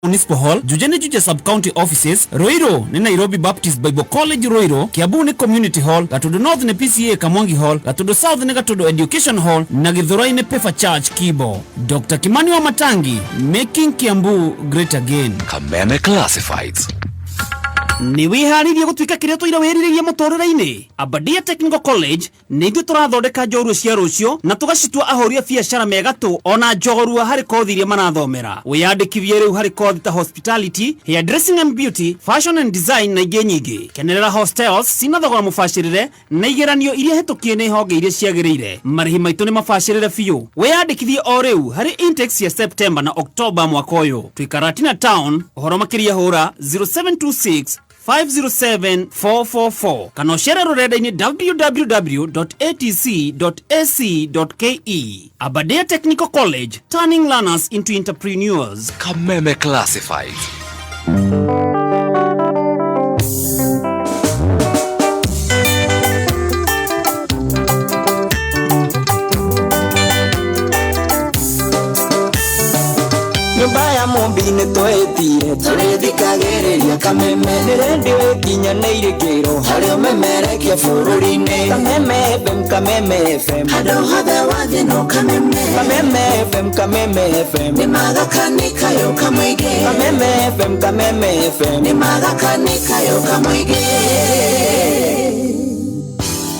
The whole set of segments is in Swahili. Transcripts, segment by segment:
Municipal Hall, Jujene Juja Sub-County Offices, Roiro ni Nairobi Baptist Bible College Roiro, Kiabu ni Community Hall, Gatudo North ni PCA Kamwangi Hall, Gatudo South ni Gatudo Education Hall, na Githurai ni Pefa Church Kibo. Dr. Kimani wa Matangi, Making Kiambu Great Again. Kameme Classifieds. Ni wiharirie gutwika kiria twira weheririe mutorera-ini. Abadia Technical College nithu turathondeka njorua cia rucio na tugacitua ahoria biacara megatu ona njorua hari kothi iria marathomera. Wiyandikithie riu hari kothi ta hospitality, hairdressing and beauty, fashion and design na ingĩ nyingĩ. Kenerera hostels cina thogora mubacirire na igeranio iria hitukie ni honge iria ciagĩrĩire. Marĩhi maitũ ni mabacirire biũ. Wiyandikithie o riu hari intakes ya September na October mwaka ũyũ. Twikaratina town, ũhoro makĩria hũra 0726 507-444 kana ucera rurenda-ini www.atc.ac.ke. Aberdare Technical College, turning learners into entrepreneurs. Kameme Classified. Nyumbaya mumbine twetire turithikagiriria Kameme radio ikinyanĩire kĩro harĩ ũmemerekia bũrũri-inĩ. Kameme FM, Kameme FM, handũ hothe wathiĩ no Kameme. Kameme FM, Kameme FM, nĩ magakanĩka yũka mũingĩ. Kameme FM, Kameme FM, nĩ magakanĩka yũka mũingĩ.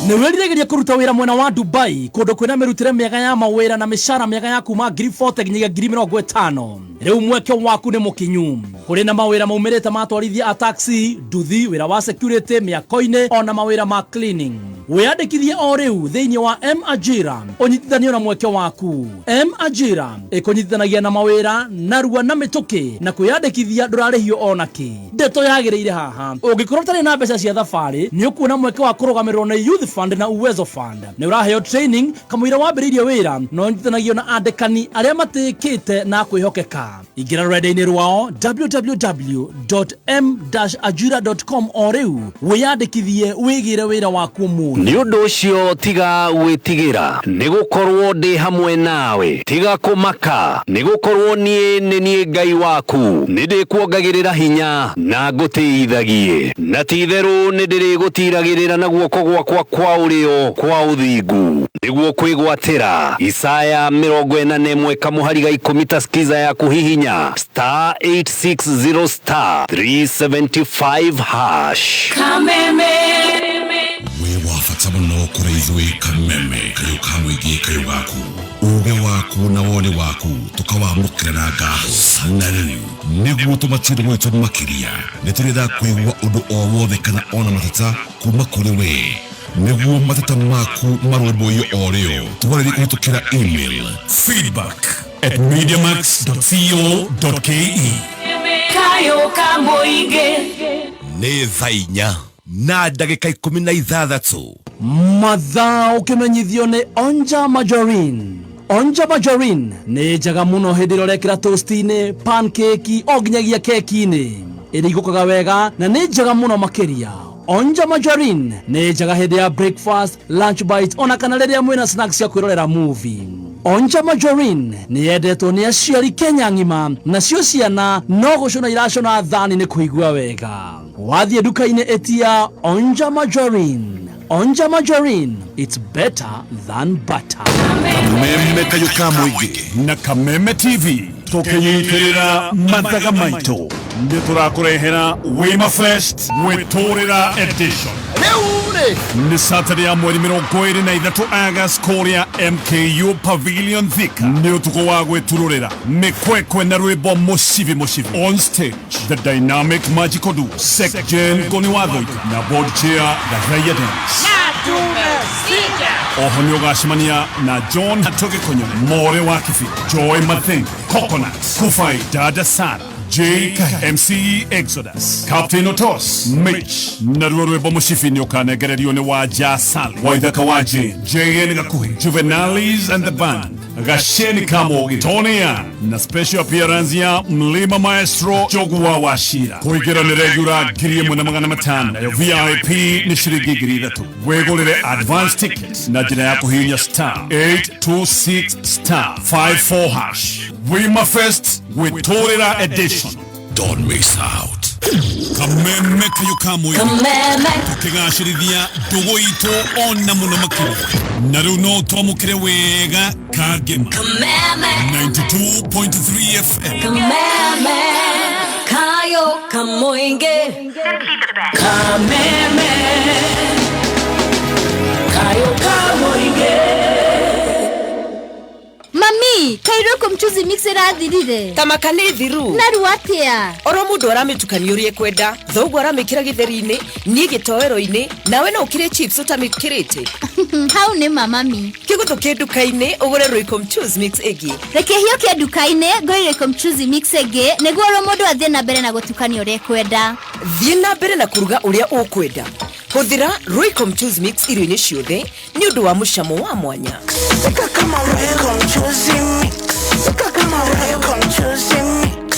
Niweriregeria kuruta wira mwena wa Dubai kundu kwina mirutire miega ya mawira na mishara miega ya kuma 40 nginya 50. Riu mweke waku ni mukinyu. Kuri na mawira maumirite matwarithia a taxi, nduthi, wira wa security, miakoine ona mawira ma cleaning. Wiyandikithie o riu thiini wa M Ajira unyitithanio na mweke waku. M Ajira ikunyitithanagia na mawira narua na mituki na kwiyandikithia ndurarihio onaki. Ndeto yagiriire haha ungikorwo tari na mbeca cia thabari ni ukuona mweke wa kurugamirwo na Youth Fund na Uwezo Fund. Ni uraheo training kamwira wambiririe wira no nyitithanagio na andikani aria matikite na kwihokeka. Ingira rurenda-ini rwao www.m-ajira.com o riu wiyandikithie wigire wira waku mu. Ni undu ucio tiga gwitigira ni gukorwo ndi hamwe nawe, tiga kumaka ni gukorwo nie Ngai waku ni ndikuongagirira hinya na ngutithagie na titheru ni ndirigutiragirira na guoko gwakwa kwa urio kwa uthingu niguo kwigwatira. Isaya 41 kamuhariga 10 taskiza ya kuhihinya *860 *375#. Kameme wafata muno kuri izwe Kameme kayo kamwigi kayo waku uge waku na wone waku tukawamukira na gaho sanari niguo tumatire mwetu makiria neturida kwigwa undu o wothe kana ona matata kuma kuri we niguo matata maku maromboyo oreo tuwariri kutukira email feedback@mediamax.co.ke. kayo kamboige Nĩ thainya na ndagĩka 16 Mathaa ukimenyithio ni Onja Margarine. Onja Margarine ni njaga muno hindi rorekira toast-ini, pancake o nginyagia keki-ini. Irigukaga wega na ni njaga muno makiria. Onja Margarine ni njaga hindi ya breakfast, lunch bite ona kana riria mwina snacks ya kwirorera movie. Onja Margarine ni yendetwo ni aciari Kenya ng'ima na cio ciana no gucuna iracona thani ni kuigua wega. Wathie duka-ini etia Onja Margarine. Onja Margarine, it's better than butter. Kameme kayo kamwigi na Kameme TV tukinyitirira mathaga maitu ndi turakurehera Wima Fest Mwitorera Edition. Ni Saturday ya mweri 23 August Korea MKU Pavilion Thika ni utuko wa gwetururira mikwekwe na rwimbo mushivi on stage. The dynamic magical duo Sekjen Goniwadhoika na board chair Gazaya Dance. Oho niogashimania na John Hatoke Konyo, More Wakifi, Joy Matheng, Coconut, Kufai, Dada Sara, J. MC Exodus, Captain Otos, Mitch, Narurwe Bomushifi Nyokanegererio ne wa Jasal, Waithaka Waji, JN Gakuhi, Juvenalis and the band. Gasheni Kamogi, Tony Young, na special appearance ya Mlima Maestro Jogwa Washira. Kuigira ni regular girimu na magana matanda ya VIP ni shilingi giri tu. Wegolele advance tickets na jina yako hinya *826*54#. Wima Fest with Torera Edition. Don't miss out. Kameme kayo kamoy. Kameme. Tukigashiridia dogo ito onna muna makiro. Naruno tomukire wega kagema. Kameme. 92.3 FM. Kameme. Kayo kamoinge. Kameme. Kayo kamoinge. Mami, kairoko mchuzi mixera thirire. Tamakane thiru. Naru atia. Oro mundu aramitukania urie kwenda. Thoguo aramikira githeri-ini, nie gitoero-ini, nawe no ukire chips utamikirite. Hau ni mami. Kigutuke nduka-ini ugure Royco mchuzi mix egi. Reke hiyo kia nduka-ini ngore Royco mchuzi mix egi, niguo oro mundu athie na mbere na gutukania urie kwenda. Thie na mbere na kuruga uria ukwenda. Huthira Royco mchuzi mix irio-ini ciothe ni undu wa mucamo wa mwanya. Sika kama Royco mchuzi mix. Sika kama Royco mchuzi mix.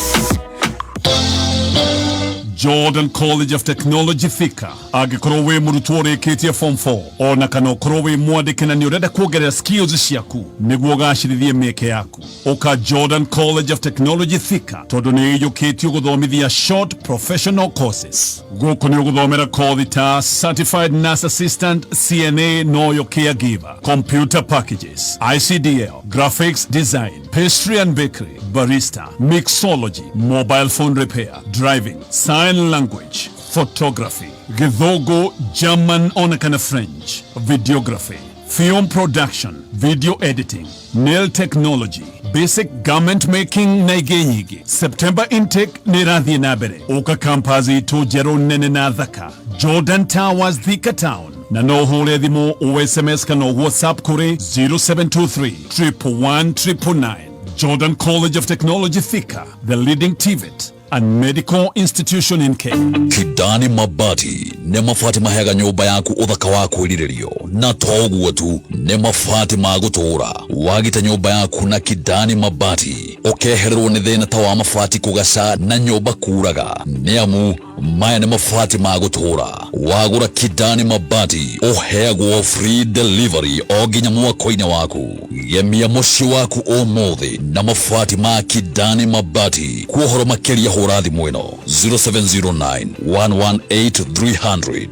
Jordan College of Technology Thika agikorowe murutwore ketia form 4 ona kana korowe mwandikana ni urenda kuongerera skills ciaku niguo gashirithie meke yaku oka Jordan College of Technology Thika tondu ni yukitio guthomithia short professional courses guko ni guthomera kothi ta certified nurse assistant CNA no yo caregiver computer packages ICDL graphics design pastry and bakery barista mixology mobile phone repair driving sign language, photography, Githogo, German on a French, videography, film production, video editing, nail technology, basic garment making na igenyigi. September intake ni radhi nabere. Oka kampazi to jero nene na dhaka. Jordan Towers Thika Town. Na no hole dhimo OSMS kano WhatsApp kure 0723 111 999. Jordan College of Technology Thika, the leading TVET and medical institution in Kenya. Kidani Mabati ne mafati mahega nyumba yaku uthaka waku irirerio na toguo tu ne mafati magutura wagita nyumba yaku na Kidani Mabati okeherwo ni thina tawa mafati kugasa na nyumba kuraga niamu maya ne mafati magutura wagura Kidani Mabati oheagwo free delivery oginya mwako-ini waku yemia muci waku o mothe na mafati ma Kidani Mabati kuhoro makeria hurathi mweno 0709 118 300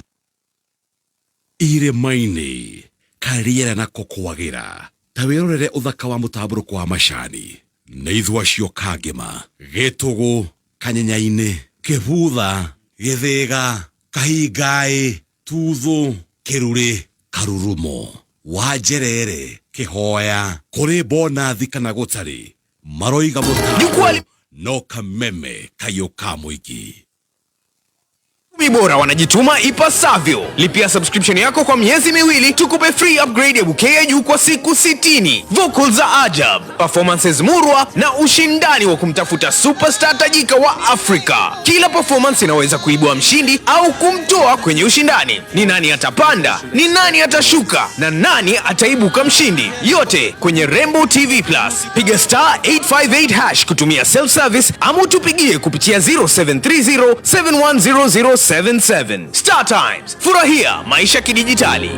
ire maini kariera na kokwagira tawirorere uthaka wa mutaburuko wa macani na ithwa cio kagema gitugu kanyenyaine kibutha githiga kahingai tuthu kiruri karurumo wajerere kihoya kuri bonathi kana gutari maroiga mutabu no Kameme kayo kamoigi. Bora wanajituma ipasavyo. Lipia subscription yako kwa miezi miwili tukupe free upgrade ya bouquet ya juu kwa siku 60. Vocals za ajab, performances murwa na ushindani wa kumtafuta superstar tajika wa Afrika. Kila performance inaweza kuibua mshindi au kumtoa kwenye ushindani. Ni nani atapanda, ni nani atashuka na nani ataibuka mshindi. Yote kwenye Rainbow TV Plus. Piga *858# kutumia self service ama tupigie kupitia 0730 710077. Star Times, furahia maisha kidijitali.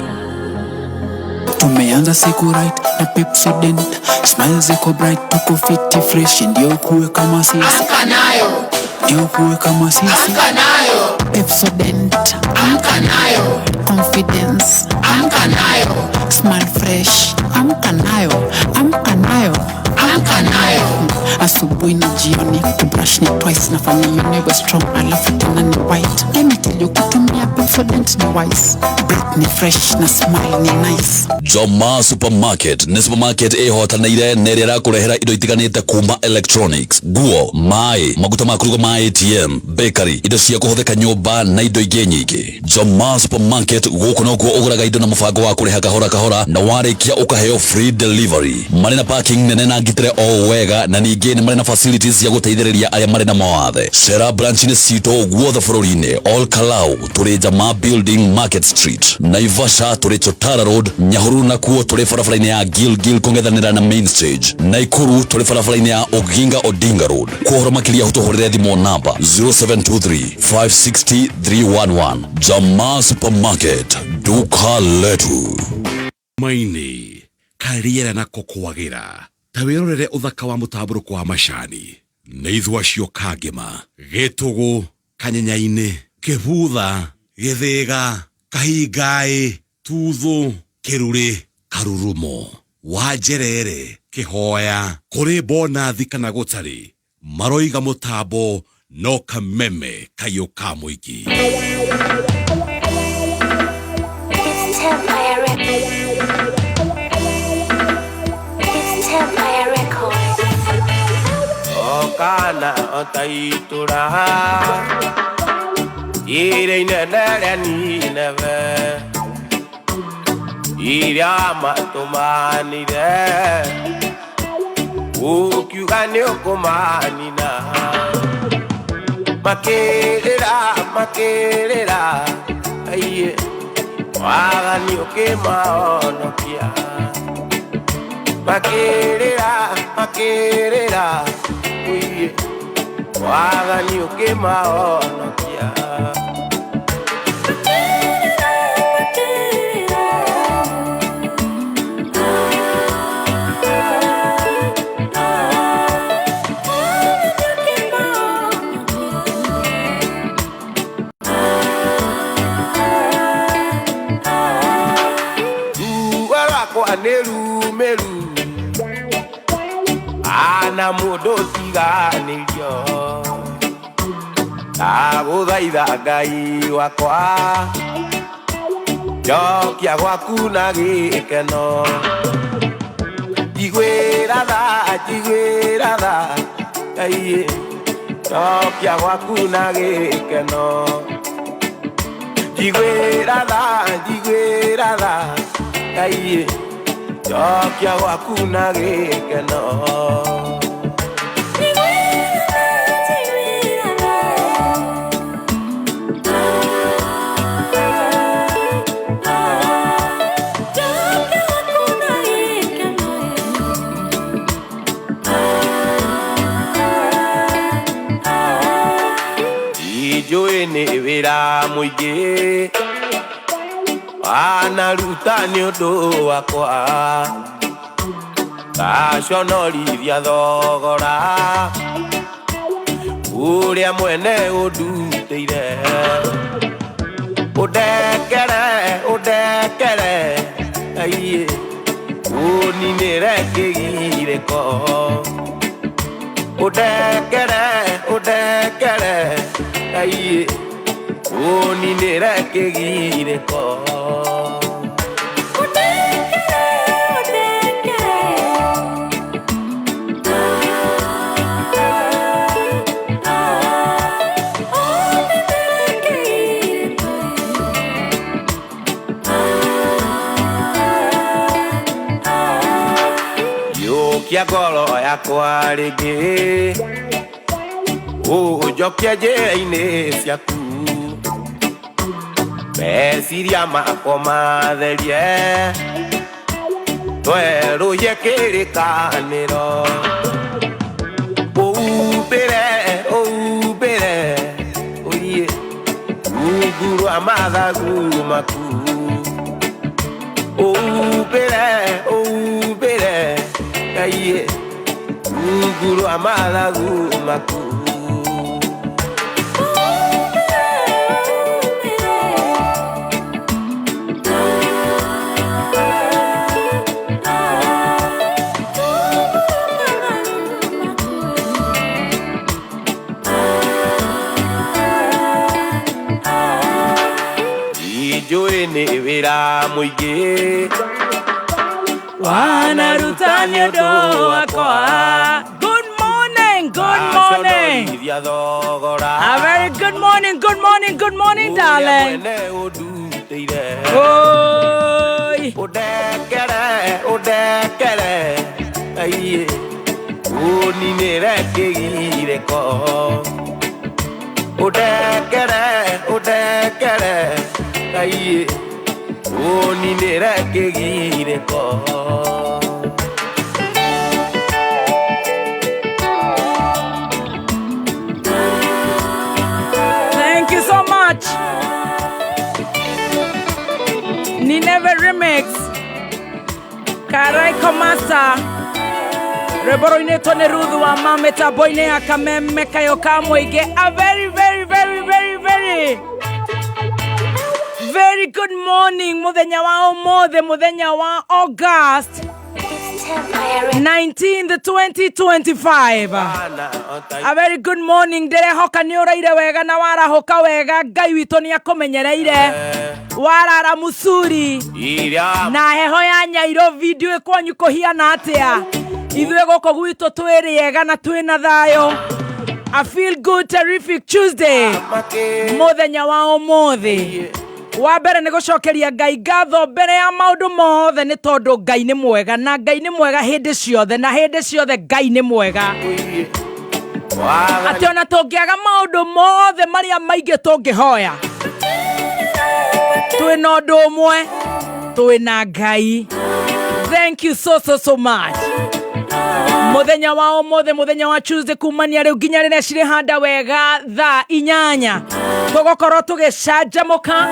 Tumeanza siku right na Pepsodent, smile ziko bright, tuko fiti fresh, ndio kuwe kama sisi. Amka nayo. Ndio kuwe kama sisi. Amka nayo. Pepsodent. Amka nayo. Confidence. Amka nayo. Smile fresh. Amka nayo. Amka nayo. Amka nayo. Asubuhi na jioni kubrush ni twice na family never strong alafu tena ni white. Let me tell you kutumia Pepsodent ni wise. Breath ni fresh na smile ni nice. Joma Supermarket ni supermarket ehotanire nerera kurehera indo itiganite kuma electronics, guo, mai, maguta ma kuruga ma ATM, bakery, indo cia kuhutheka nyumba na indo ingĩ nyingĩ. Joma Supermarket guko no kuo uguraga indo na mubango wa kureha kahora kahora na warikia ukaheo free delivery. Marina parking nene na ngitire o wega na ningĩ ni marina facilities ya gũteithia guteithĩrĩria arĩa marĩ na mawathe. Cera branch-inĩ citũ guothe bũrũri-inĩ. All Kalau tũrĩ Jamaa Building Market Street. Naivasha tũrĩ Chotara Road. Nyahururu nakuo tũrĩ barabara-inĩ ya Gilgil kũng'ethanĩra na Main Stage. Naikuru tũrĩ barabara-inĩ ya Oginga Odinga Road. Kuohoro makĩria ũtũhũrĩre thimũ namba 0723 560 311. Jamaa Supermarket, duka letu. Maini kariera na kokwagira tawirorere uthaka wa mutamburuko wa macani neithwa cio kangema gitugu kanyenyaine kibutha githiga kahingai tuthu kiruri karurumo wajerere kihoya kuri bonathi kana gutari maroiga mutambo no kameme kayo ka muigi. Kana otaitura ire inenere nineve ire amatumanire ukiuga ni ukumanina makirira aiye wagani ukimaonokia makirira uye wagani ukimaonokia meru ana mudo tiganĩrio ndagũthaitha Ngai wakwa njokia gwaku na gĩkeno njiguĩra tha Ngai njokia gwaku na gĩkeno njiguĩra tha Ngai njokia gwaku na gĩkeno. Ijũĩ nĩ wĩra mũingĩ wanaruta nĩ ũndũ wakwa ngaconorithia thogora ũrĩa mwene ũndutĩire ũndekere aiye ũninĩre kĩgirĩko ũndekere aiye ũninĩre kĩgirĩko. Kia ngoro yakwa rĩngĩ ũnjokia njĩra-inĩ ciaku meciria makwa matherie twerũhie kĩrĩkanĩro ũhumbĩre ũiye rungu rwa mathagu maku ũhumbĩre aiye rungu rwa mathagu maku ijũĩ nĩ wĩra mũingĩ wanaruta nĩ ũndũ wakwa. Good morning. A very good morning, darling. Oi. Ũndekere aiye uninire kĩgirĩko ũndekere Ngai uninire kĩgirĩko. Thank you so much. Nineveh Remix. Karai Komasa. Reboroine Tone Rudu wa Mameta Boine Akameme Kayo Kamoige. A very good morning. Mudenya wa Omode, Mudenya wa August 19th, 2025. A very good morning. Dere hoka ni oraire wega na wara hoka wega. Ngai wito ni akomenyereire. Warara musuri. Na heho ya nyairo video ekwanyu kuhiana atia. Ithuĩ gũkũ gwitũ twĩrĩega na twĩna thayũ. I feel good terrific Tuesday. Mũthenya wa ũmũthĩ. Wa mbere nĩ gũcokeria Ngai ngatho mbere ya maũndũ mothe nĩ tondũ Ngai nĩ mwega na Ngai nĩ mwega hĩndĩ ciothe na hĩndĩ ciothe Ngai nĩ mwega. Atĩ ona tũngĩaga maũndũ mothe marĩa maingĩ tũngĩhoya. Twĩna ũndũ ũmwe, twĩna Ngai. Thank you so much. Muthenya wa ũmũthĩ, muthenya wa Tuesday kumania rĩu nginya rĩrĩa cirĩ handa wega thaa 8 tũgũkorwo tũgĩcanjamũka.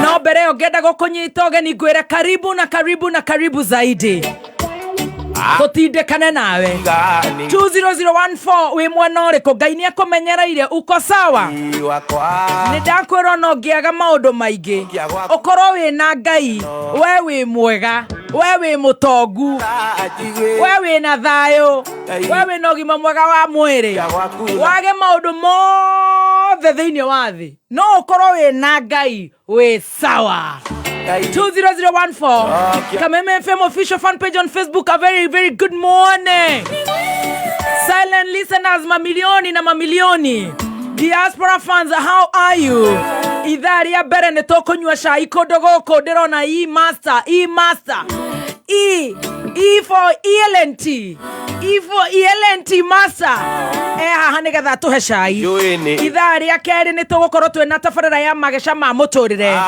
No mbere ĩyo ngenda gũkũnyita ũgeni ngwĩre karibu zaidi. Tũtindĩkane nawe 20014 wĩ mwena ũrĩkũ. Ngai nĩ akũmenyereire uko sawa. Nĩ ndakwĩrwo no ngĩaga maũndũ maingĩ ũkorwo wĩna Ngai, we wĩ mwega, we wĩ mũtongu, we wĩna thayũ, we wĩna ũgima mwega wa mwĩrĩ, wage maũndũ mothe thĩinĩ wa thĩ, no ũkorwo wĩna Ngai wĩ sawa. 20014 Kameme FM official fan page on Facebook. A very good morning. Silent listeners mamilioni na mamilioni. Diaspora fans, how are you? Idhaa ya mbere nĩ tũkũnyua cai kũndũ gũkũ ndĩrona E-Master. E for ELNT. E for ELNT Master. Haha nĩgetha tũhe cai. Ithaa rĩa kerĩ nĩ tũgũkorwo twĩna tabarĩra ya mageca ma mũtũrĩre.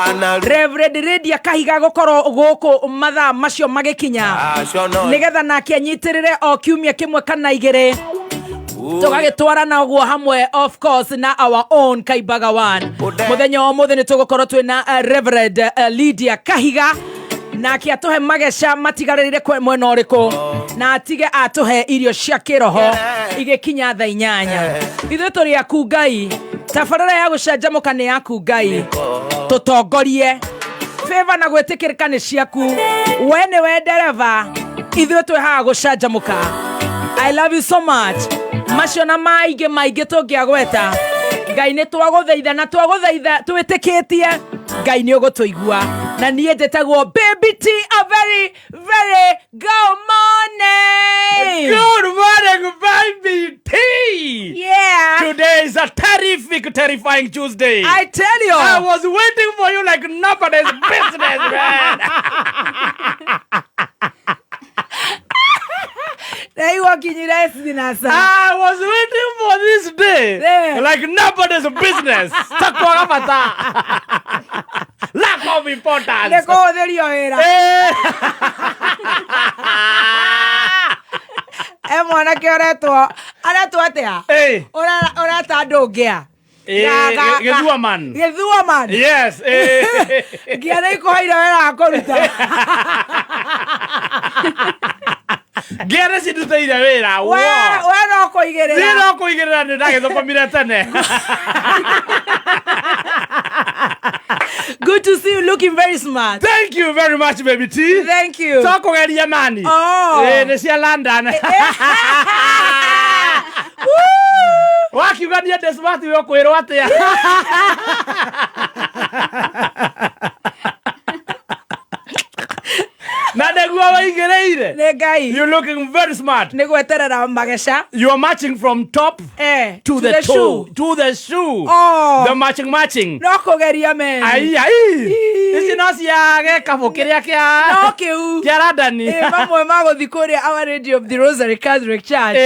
Reverend Lydia Kahiga gũkorwo gũkũ mathaa macio magĩkinya. Nĩgetha nake anyitĩrĩre o kiumia kĩmwe kana igĩrĩ. Tũgagĩtwarana ũguo hamwe of course na our own Kaibaga One. Muthenya wa ũmũthĩ nĩ tũgũkorwo twĩna Reverend Lydia Kahiga. Na atuhe mageca matigarĩrĩre kwe mwena ũrĩkũ na atige atuhe irio cia kĩroho igĩkinya thaa 8. Ithuĩ tũrĩ aku Ngai, tabarĩra ya gũcanjamũka nĩ yaku Ngai, tũtongorie. Favor na gwĩtĩkĩrĩka nĩ ciaku, we nĩwe ndereba, ithuĩ twĩ haha gũcanjamũka. I love you so much. Macio na maingĩ tũngĩagweta Ngai nĩ twagũthaitha na twagũthaitha twĩtĩkĩtie Ngai nĩ ũgũtũigua. Na niĩ ndetagwo Baby T. A very good morning. Good morning, Baby T. Yeah. Today is a terrifying Tuesday. I tell you. I was waiting for you like nobody's business, man. I was waiting for this day like nobody's business. Lack of importance. Mwanake aretwo atia urata ndũngĩa Githuaman. Yes. Ngiana ikohaire wera akũruta. Gere si ndutaire wera. We no kũigĩrĩra. Zero kũigĩrĩra nĩ ndagĩthomire tene. Good to see you looking very smart. Thank you very much, Baby T. Thank you. Toko geria mani. Oh. Nĩ cia London. Wakiuga niĩ ndĩ smart we kwĩrwo atĩa. Na nĩguo waigĩrĩire. Nĩ Ngai. You're looking very smart. Nĩ gweterera mageca. You are marching from top to the toe. To the shoe. Oh. The matching. No kũgeria men. Ai. Ici no ciage kabukiria kia. No kiu. Kia radani. Mamwe magothi kuria our Radio of the Rosary Catholic Church.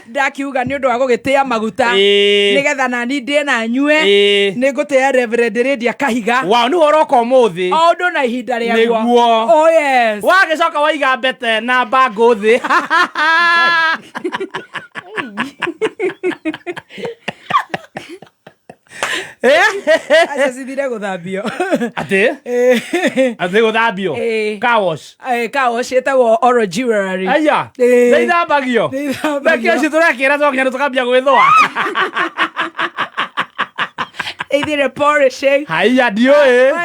Ndakiuga ni undu wa gugitia maguta. Nigetha nani ndi na nyue. Ni gutia Reverend Lydia Kahiga. Wow, ni horoko muthi. O ndo na ihinda ria guo. Niguo. Oh yes. Wagicoka waiga mbete na bango thi. Acha sidire guthambio. Ate guthambio. Car wash. Car wash etagwo Oro Jewelry. Aya. Ndeithambagio. Rekio citurekira twakinya tukambia gwithwa. Either polishing. Haya dio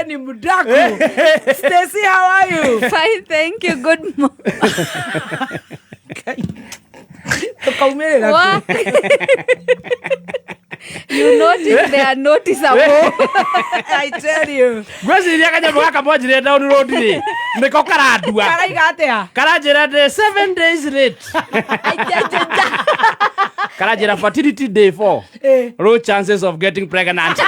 Ni mudaku. Stacy, how are you? Fine, thank you. Good morning. What? You notice they are noticeable. I tell you. Gweciria kanya mwaka mwanjire down road ni. Niko karadua. Karaiga atia. Karajira 7 days late. Karajira fertility day 4. Low chances of getting pregnant.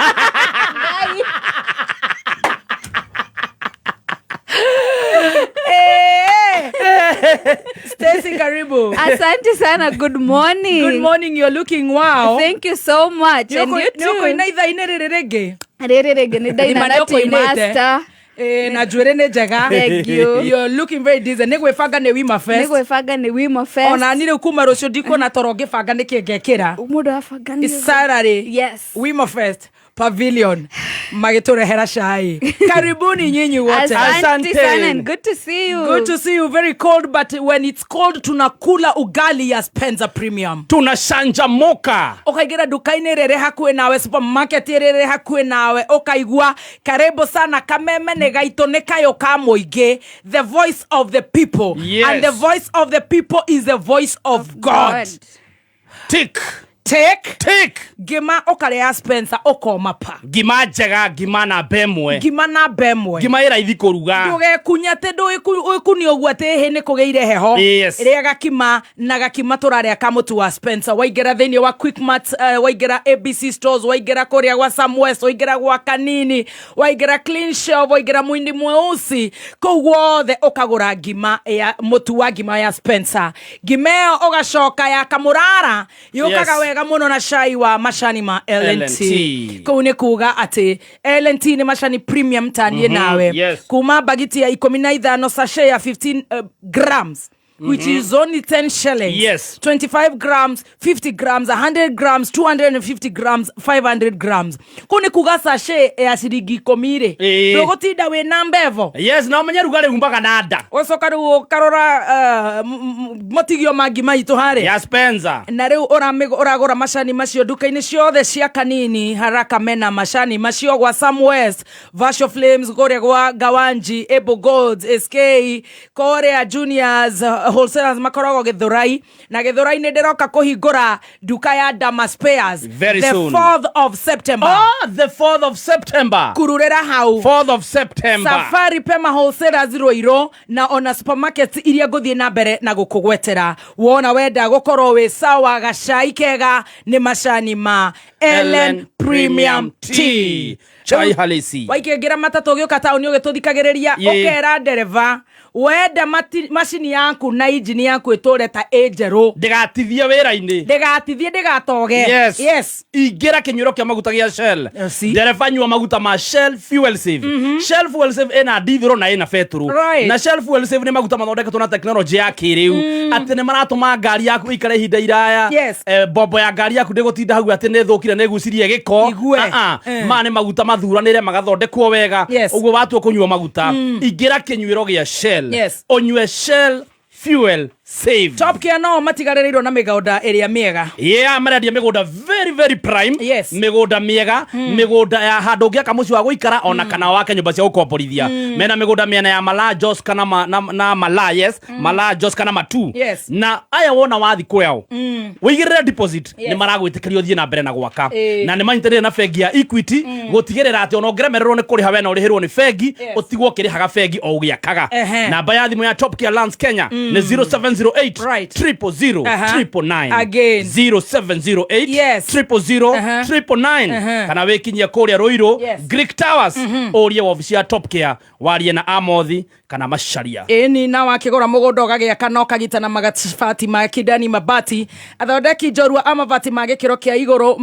Stacy, karibu. Asante sana. Good morning. Good morning. You're looking wow. Thank you so much. And you too. Niko ina idhaine rege. Rege ni daina na master. Na jwere ne jaga. Thank you. You're looking very decent. Nigwefanga ne Wima Fest. Nigwefanga ne Wima Fest. Ona nire kuma rocio diko na toroge fanga ne kegekira. Umudo afanga ni. Saturday. Yes. Wima Fest. Pavilion. Magitorehera shai. Karibuni nyinyi wote. Asante sana and good to see you. Good to see you. Very cold, but when it's cold tunakula ugali ya Spencer Premium. Tunashanja moka. Okaigera dukaine rere hakuwe nawe, supermarket rere hakuwe nawe, okaigua karibu sana kameme negaito nekayo ka muingi. The voice of the people. Yes. And the voice of the people is the voice of God. Tick. Take gima okare ya Spencer okoma pa gima njega gima na bemwe gima ira ithi kuruga nduge kunyate ndu ikuni ogwate he ne kugeire heho ria gakima na gakima turare kamutu wa Spencer waigera thini wa Quickmart waigera ABC stores waigera koria gwa Samwest waigera gwa Kanini waigera Clean Shelf waigera Mwindi Mweusi kogwothe okagura gima ya mutu wa gima ya Spencer gimeo ogacoka ya kamurara yukaga wega muno na shai wa mashani ma LNT. Kune kuga ati LNT ni mashani premium tanie nawe. Kuma bagiti ya 15 sachet ya 15 grams. Which is only 10 shillings. Yes. 25 grams, 50 grams, 100 grams, 250 grams, 500 grams. Kune kuga sachet ya sirigi komire. Rogotida we nambevo. Yes, na manya rugale mpaka nada. Osoka karora motigio magima itu hare. Ya Spencer. Na reu oragora mashani macio duka-ini ciothe cia Kanini haraka mena mashani macio gwa Samwest, Vasho Flames, Korea gwa Gawanji, Able Golds, SK, Korea Juniors, wholesalers makorogo Githurai na Githurai ni ndiroka kuhingura duka ya Dama Spares very the soon. 4th of September. Oh, the 4th of September. Kururera hau 4th of September. Safari Pema wholesalers Ruiro na ona supermarkets iria guthie na mbere na gukugwetera wona wenda gukoro we sawa gacai kega ni mashani ma Ellen Premium Tea. Chai halisi. Waikegera matatu gioka tauni ugituthikagiriria ukera ndereva wenda machini yaku na engine yaku itore ta enjeru ndigatithie wira-ini ndigatoge. Yes. Ingira kinyuro kia maguta gia Shell. Ndereva nyua maguta ma Shell Fuel Save. Shell Fuel Save ena dithiro na ena petrol. Na Shell Fuel Save ni maguta mathondeketwo na technology ya kiriu. Ati ni maratuma ngari yaku ikare hinda iraya. Bombo ya ngari yaku ndigutinda hau ati ni thukire ni gucirie giko. Mane maguta mathuranire magathondekwo wega. Uguo watu kunyua maguta. Ingira kinyuro gia Shell. Onywe Shell Fuel Save. Top Gear no matigarerirwo na migoda area miega. Maradia migoda very prime. Migoda miega, migoda ya handu ngiaka muci wa guikara ona kana wake nyumba cia gukomborithia. Mena migoda miena ya Mala Jos kana na Mala Mala Jos kana Matu. Na aya wona wathi kwao. Wigirira deposit ni maragwitikirio thie na mbere na gwaka. Na ni maintere na bengi ya Equity gutigirira ati ona ngeremererwo ni kuriha we na urihirwo ni bengi utigwo kirihaga bengi o giakaga. Namba ya thimu ya Top Gear Lands Kenya ni 07 0708 Right. 000 999 Again. 0708 Yes. 000 999 kana wikinyia kuria Ruiru Greek Towers urie ofisi ya Top Care warie na Amothi kana Macharia Eni na wakigora mugondo gagiaka no kagitana magati ma Kidani Mabati athondeki njorua amabati magikiro kia iguru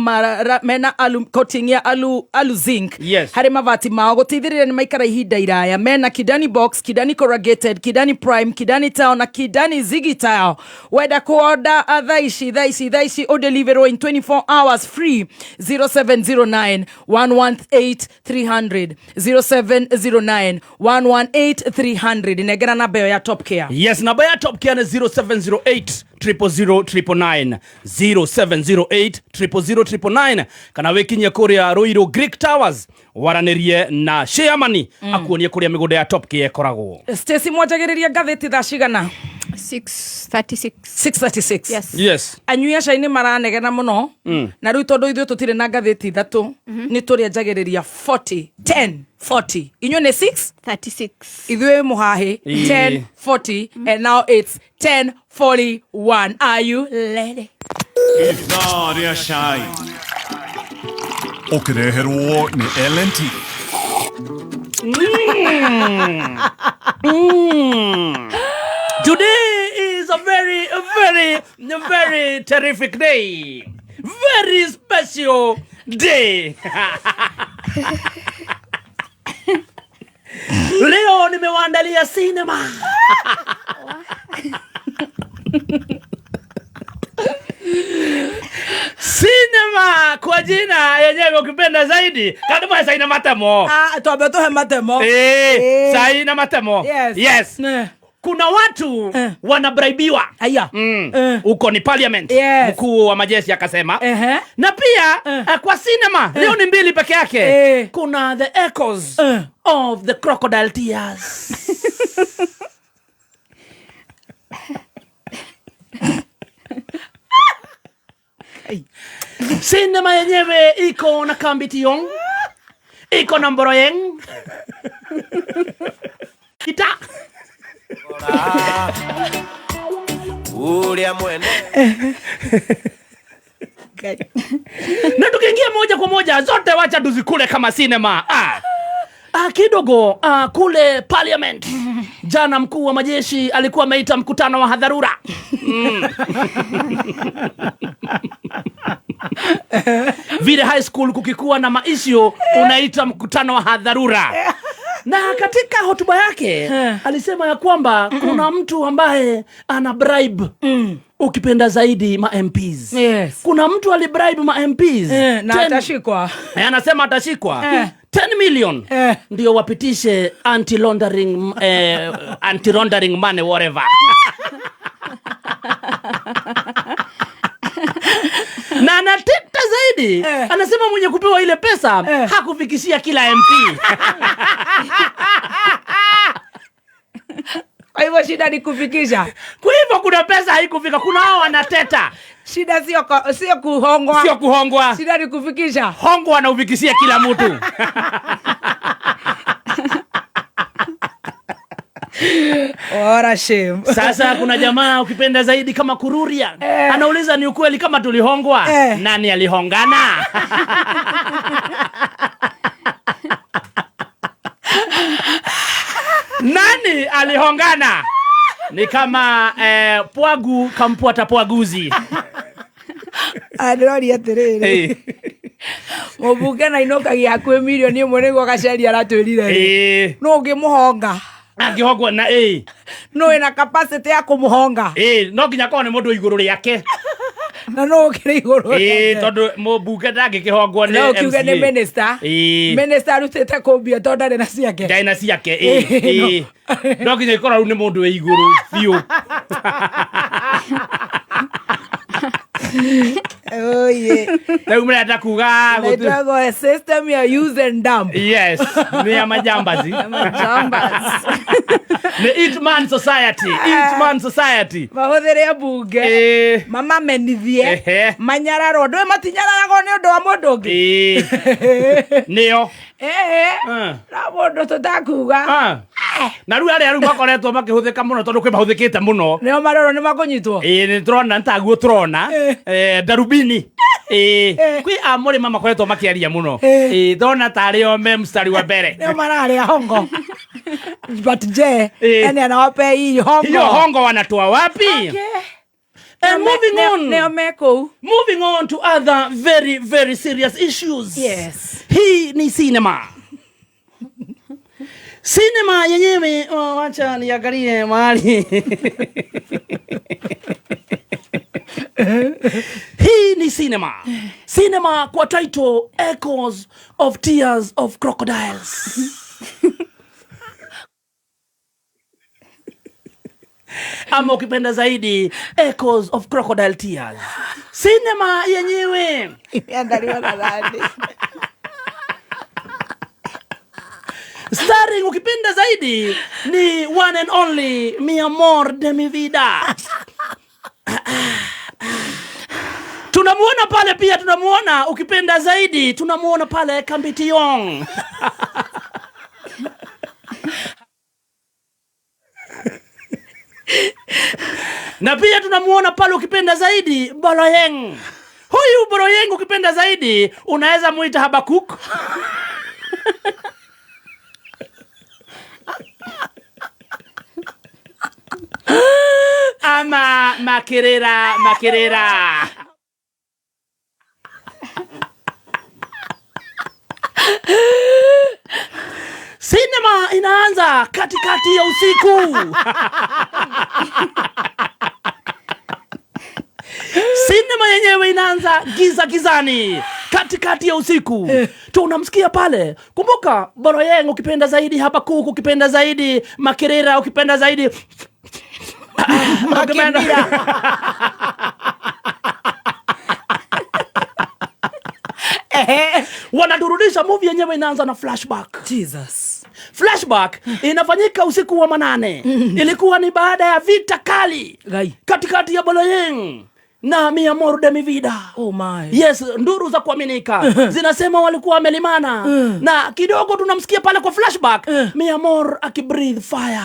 mena coating ya alu zinc hari mabati mao gutithirira ni maikara ihinda iraya mena Kidani Box, Kidani Corrugated, Kidani Prime, Kidani Town na Kidani Ziggy Tile. Weda kuorder thaici o deliver in 24 hours free. 0709 118 300 0709 118 300 negera na beo ya Top Care. Yes, na beo ya Top Care ni 0708 000 0708 000 kana wikinye kuria Ruiru Greek Towers waranirie na Sheamani akuonie kuria migundo ya Top Care koragwo. Stacy mwajagiriria gatheti thashigana 636 yes anyuia shaini maranegena muno na riu tondu ithu tutire na gatheti ithatu ni turi ajagiriria 40 10 40 inyo ne 636 ithu muhahi 10 40 and now it's 10:41. Are you ready? Itharia shai ukireherwo ni LNT. Today is a very terrific day. Very special day. Leo nimewaandalia cinema. Cinema kwa jina yenyewe ukipenda zaidi kaduma saina matemo. Tuambe tuhe matemo. Saina matemo. Yes. Kuna watu wanabraibiwa. Uko ni parliament. Mkuu wa majeshi akasema. Na pia kwa cinema leo ni mbili peke yake. Kuna the echoes of the crocodile tears. Cinema yenyewe iko na Kambitiong, iko na Mboroyeng, kita ulia mwene na tukiingia moja kwa moja zote wacha tuzikule kama cinema. Kidogo kule parliament jana mkuu wa majeshi alikuwa ameita mkutano wa hadharura. Vile high school kukikuwa na maisho unaita mkutano wa hadharura. Na katika hotuba yake alisema ya kwamba kuna mtu ambaye ana bribe ukipenda zaidi ma MPs. Kuna mtu alibribe ma MPs na atashikwa. Anasema atashikwa 10 million ndio wapitishe anti-laundering money whatever. Na anateta zaidi anasema mwenye kupewa ile pesa hakufikishia kila MP. Kwa hivyo shida ni kufikisha. Kwa hivyo kuna pesa haikufika. Kuna hao wanateta. Shida sio kuhongwa. Sio kuhongwa. Shida ni kufikisha. Hongwa na ufikishia kila mtu. Ora shame. Sasa kuna jamaa ukipenda zaidi kama Kururia. Anauliza ni ukweli kama tulihongwa. Nani alihongana? Nani alihongana? Ni kama pwagu kampuata pwaguzi. Adrori aterere. Mubuke na inoka yakwe milioni imwe ngo gacari aratwirire. No ngimuhonga. Angihongwa na no ena capacity ya kumuhonga. No nginya ko ni mundu iguru riake. Na no ukire iguru. Tondu mubuke ndangikihongwa ni MCA. No kiuga ni minister. Minister arutete kumbia tondu ari na ciake. Ndai na ciake. No nginya ikora ru ni mundu iguru biu. Oh yeah. Leo mrenda kuga go a system ya use and dump. Yes, ni ya majambazi. Majambas. Ni Eatman Society. Eatman Society. Mahothere ya bunge. Mama menithie. Manyararo ndo matinyarago ni undu wa mundu ngi. Nio. Na mundu tutakuga. Na rĩu arĩa makoretwo makĩhũthĩka mũno tondũ kwĩ mahũthĩkĩte mũno. Nĩo maroro nĩ makũnyitwo. Nĩ tũrona ntaguo tũrona. Darubini. Kwĩ amũrĩma makoretwo makĩaria mũno. Tũrona tarĩ o me mstari wa mbere. Nĩo mararĩa hongo. But je, yani anawape hii hongo. Hiyo hongo wanatoa wapi? Moving on to other very, very serious issues. Yes. Hii ni cinema. Cinema yenyewe, wacha niangalie mahali. Hii ni cinema. Cinema kwa title Echoes of Tears of Crocodiles. Ama ukipenda zaidi Echoes of Crocodile Tears. Cinema yenyewe imeandaliwa na nani? Starring ukipenda zaidi ni one and only Mi Amor de Mi Vida. Tunamuona pale pia, tunamuona ukipenda zaidi, tunamuona pale Kambitiong. Na pia tunamuona pale ukipenda zaidi Boloyeng. Huyu Boloyeng ukipenda zaidi unaweza muita Habakuk. Ama Makerera. Cinema inaanza katikati ya usiku. Cinema yenyewe inaanza gizani katikati ya usiku. Tunamsikia pale. Kumbuka Boloyeng ukipenda zaidi, Habakuk ukipenda zaidi, Makerera ukipenda zaidi. Wanadurudisha movie yenyewe inaanza na flashback. Jesus. Flashback inafanyika usiku wa manane. Ilikuwa ni baada ya vita kali katikati ya Boloyeng na Mi Amor de Mi Vida. Oh my. Yes, nduru za kuaminika zinasema walikuwa wamelimana. Na kidogo tunamsikia pale kwa flashback Mi Amor akibreathe fire.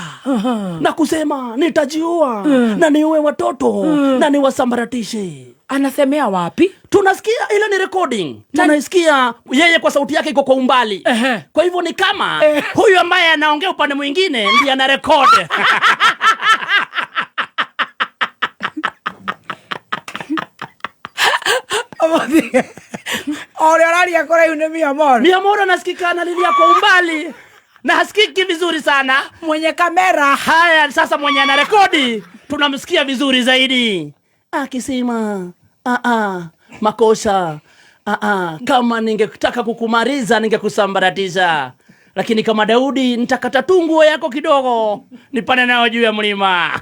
Na kusema nitajiua na niue watoto na niwasambaratishe. Anasemea wapi? Tunasikia ile ni recording. Tunaisikia yeye kwa sauti yake iko kwa umbali. Kwa hivyo ni kama huyu ambaye anaongea upande mwingine ndiye ana record. Ole akora yune Mi Amor. Mi Amor anasikika analilia kwa umbali. Na hasikiki vizuri sana. Mwenye kamera. Haya sasa mwenye ana rekodi tunamsikia vizuri zaidi. Akisema makosa. Kama ningetaka kukumaliza ningekusambaratisha. Lakini kama Daudi nitakata tungu yako kidogo nipande nayo juu ya mlima.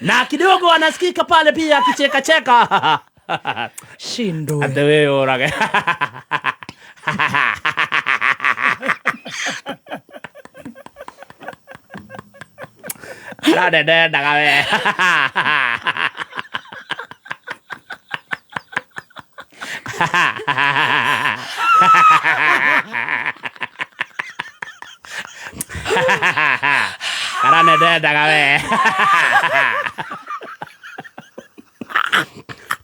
Na kidogo anasikika pale pia akicheka. Shindo. Ate wewe orage. Dada kawe. Karane dada kawe.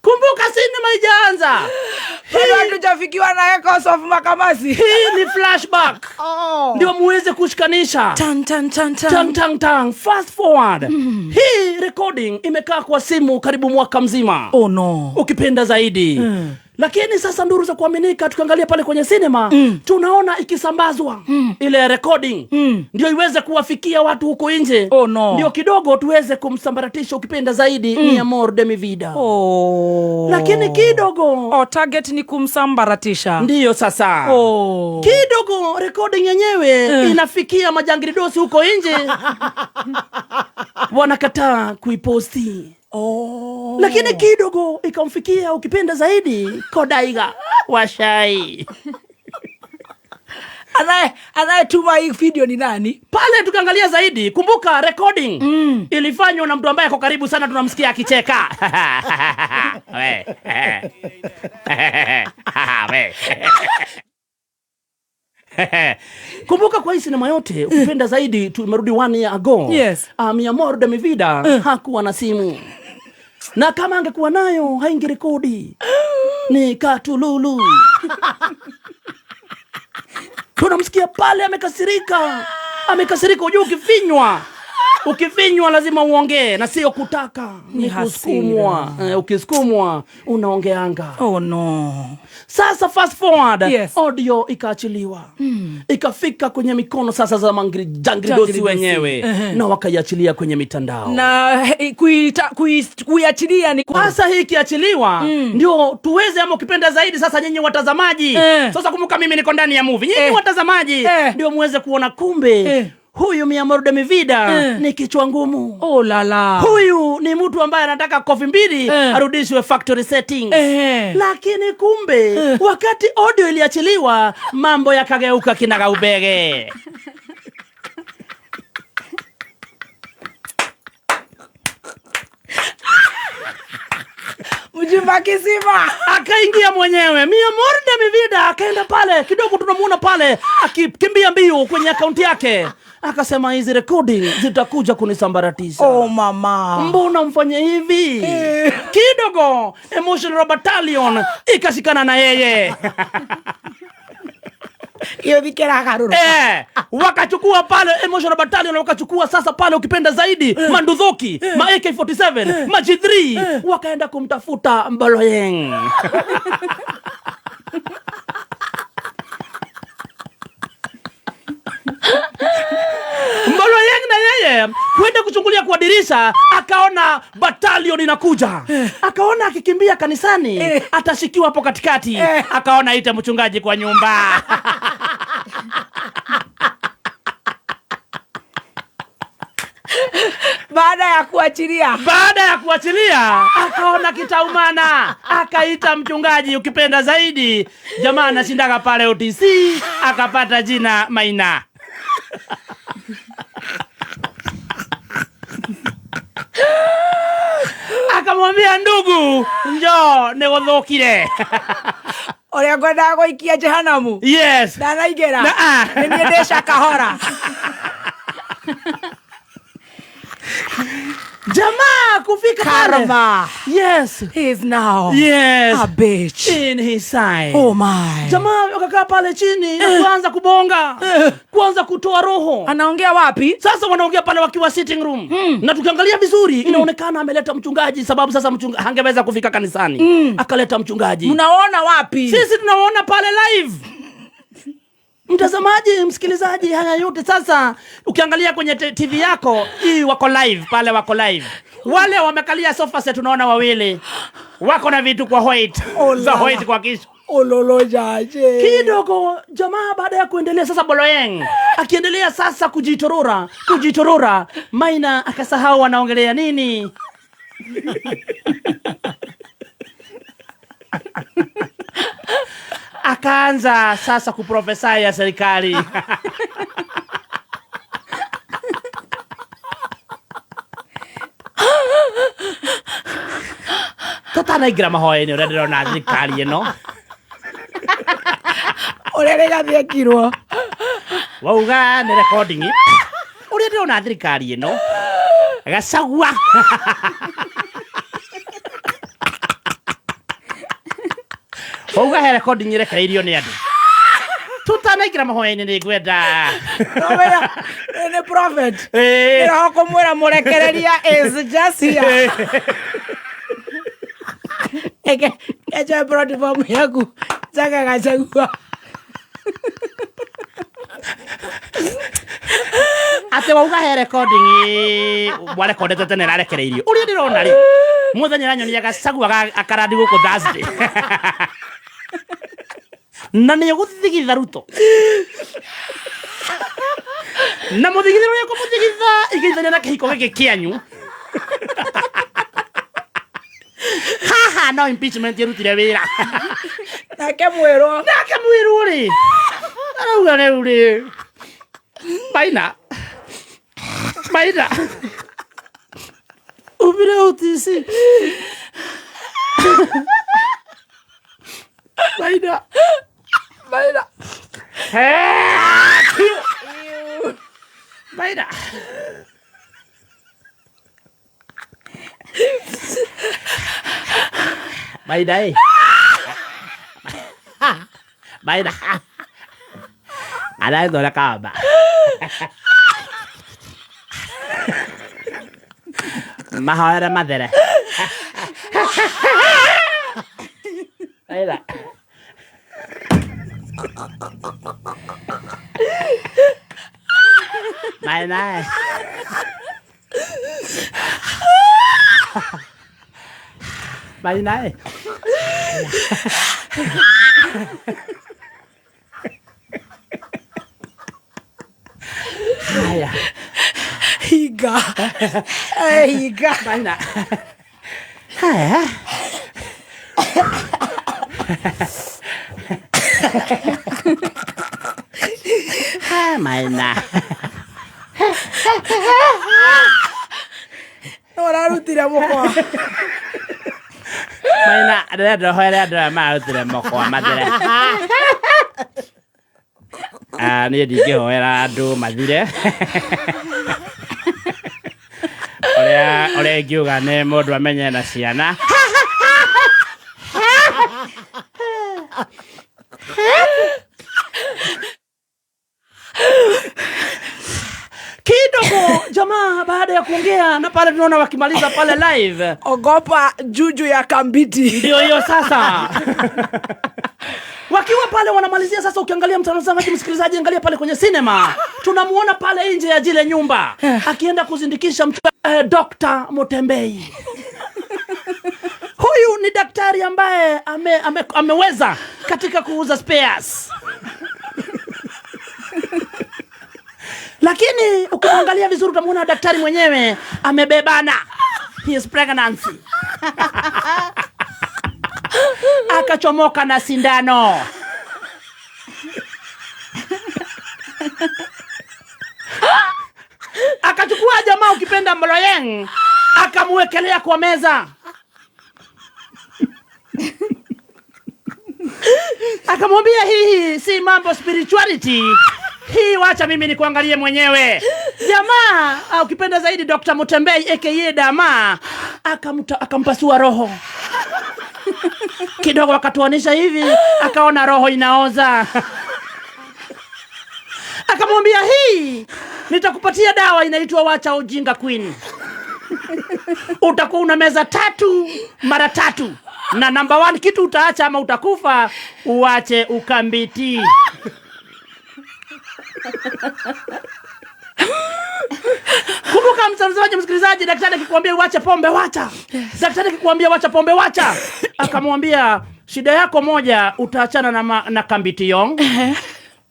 Kumbuka cinema ijaanza. Bado hatujafikiwa na Echoes of Makamasi. Hii ni flashback. Ndio muweze kushikanisha. Tang. Fast forward. Hii recording imekaa kwa simu karibu mwaka mzima. Oh no. Ukipenda zaidi. Lakini sasa nduru za kuaminika tukiangalia pale kwenye cinema tunaona ikisambazwa ile recording ndio iweze kuwafikia watu huko nje. Oh no. Ndio kidogo tuweze kumsambaratisha ukipenda zaidi Mi Amor de Mi Vida. Lakini kidogo target ni kumsambaratisha. Ndio sasa. Kidogo recording yenyewe inafikia majangilidosi huko nje. Wanakataa kuiposti. Lakini kidogo ikamfikia ukipenda zaidi Kodaiga Washai. Anayetuma hii video ni nani? Pale tukiangalia zaidi, kumbuka recording ilifanywa na mtu ambaye ako karibu sana, tunamsikia akicheka. Kumbuka kwa hii sinema yote ukipenda zaidi tumerudi 1 year ago. Yes. Mi Amor de mi vida hakuwa na simu. Na kama angekuwa nayo haingerekodi. Ni katululu. Tunamsikia pale amekasirika. Unajua ukifinywa lazima uongee na sio kutaka. Ni kusukumwa. Ukisukumwa unaongeanga. Oh no. Sasa fast forward, audio ikaachiliwa. Ikafika kwenye mikono sasa za jangridosi wenyewe. Na wakaiachilia kwenye mitandao. Na kuiachilia ni sasa hii kiachiliwa ndio tuweze ama ukipenda zaidi sasa nyinyi watazamaji. Sasa kumbuka mimi niko ndani ya movie. Nyinyi watazamaji ndio muweze kuona kumbe huyu Mi Amor de mi vida ni kichwa ngumu. Oh lala. Huyu ni mtu ambaye anataka kofi 2 arudishwe factory settings. Lakini kumbe wakati audio iliachiliwa mambo yakageuka kinagaubege. Mjumba kisima akaingia mwenyewe. Mi Amor de mi vida akaenda pale kidogo, tunamuona pale akikimbia mbio kwenye akaunti yake. Akasema hizi recording zitakuja kunisambaratisha. Oh mama, mbona mfanye hivi? Kidogo emotional battalion ikashikana na yeye. Iyo bikera karuru. Wakachukua pale emotional battalion, wakachukua sasa pale ukipenda zaidi Mandudhoki, ma AK47, ma G3, wakaenda kumtafuta Mboloyeng. Mboloyeng na yeye kwenda kuchungulia kwa dirisha, akaona battalion inakuja. Akaona akikimbia kanisani atashikiwa hapo katikati. Akaona ite mchungaji kwa nyumba. Baada ya kuachilia akaona kitaumana, akaita mchungaji ukipenda zaidi. Jamaa anashindaga pale OTC, akapata jina Maina. Akamwambia ndugu, njoo negudhokire. Oria gwenda goikia jehanamu. Yes. Ndanaigera. Niendesha kahora. Jamaa kufika Karma. Yes. He is now a bitch in his side. Oh my. Jamaa wakakaa pale chini na kuanza kubonga. Kuanza kutoa roho. Anaongea wapi? Sasa wanaongea pale wakiwa sitting room. Na tukiangalia vizuri inaonekana ameleta mchungaji, sababu sasa mchungaji hangeweza kufika kanisani. Akaleta mchungaji. Mnaona wapi? Sisi tunaona pale live. Mtazamaji, msikilizaji, haya yote sasa ukiangalia kwenye TV yako, hii wako live pale, wako live. Wale wamekalia sofa set tunaona wawili. Wako na vitu kwa white. Za white kwa kichwa. Ololojaje. Kidogo jamaa baada ya kuendelea sasa Mboloyeng akiendelea sasa kujitorora, Maina akasahau wanaongelea nini. Akaanza sasa kuprofesa ya serikali. Totana igrama hoye ni urede na serikali no. Urede thekirwo. Wauga ni recording. Urede na serikali no. Gasagwa. Wauga he recording irekereirio ni andu. Tutanaikira mahoya-ini ni ngwenda. Nomeya, ni prophet. Ira kumwira murekereria is just here. Eja platform yaku jaga gachagua. Ate wauga he recording wale kodete tene rarekereirio. Uri ndirona ri. Muthenya ranyoni Gachagua akarandi guku Thursday. Na ni guthigitha Ruto. Na muthigithiro ya kumuthigitha igithanya na kihiko giki kianyu. Haha no impeachment irutire wira. Nake mwiro ri. Arauga uri. Maina. Umire utisi. Maina. Maina. Ada itu lah kaba. Mahal madere. Maida. Haya. Higa. Maina. Haya. Maina. Orarutira mukwa. Maina, ada marutira mukwa madere. Ni ndingĩhoera andũ mathire. Ũrĩa ingiuga nĩ mũndũ amenye na ciana. Kidogo jamaa baada ya kuongea na pale tunaona wakimaliza pale live. Ogopa juju ya Kambiti. Ndio hiyo sasa. Wakiwa pale wanamalizia sasa, ukiangalia mtazamaji msikilizaji, angalia pale kwenye sinema. Tunamuona pale nje ya jile nyumba akienda kuzindikisha Dr. Mutembei. Huyu ni daktari ambaye ameweza katika kuuza spares. Lakini ukiangalia vizuri utamuona daktari mwenyewe amebebana. He is pregnancy. Akachomoka na sindano. Akachukua jamaa ukipenda Mloyeng, akamwekelea kwa meza. Akamwambia hii si mambo spirituality. Hii wacha mimi nikuangalie mwenyewe. Jamaa ukipenda zaidi Dr. Mutembei aka Dama akampasua roho. Kidogo akatuonesha hivi, akaona roho inaoza. Akamwambia hii nitakupatia dawa inaitwa wacha ujinga queen. Utakuwa una meza 3 mara 3. Na number 1 kitu utaacha ama utakufa, uache ukambiti. Kumbuka mtazamaji msikilizaji, daktari akikwambia uache pombe wacha. Daktari akikwambia wacha pombe wacha. Akamwambia shida yako moja, utaachana na Kambiti Yong.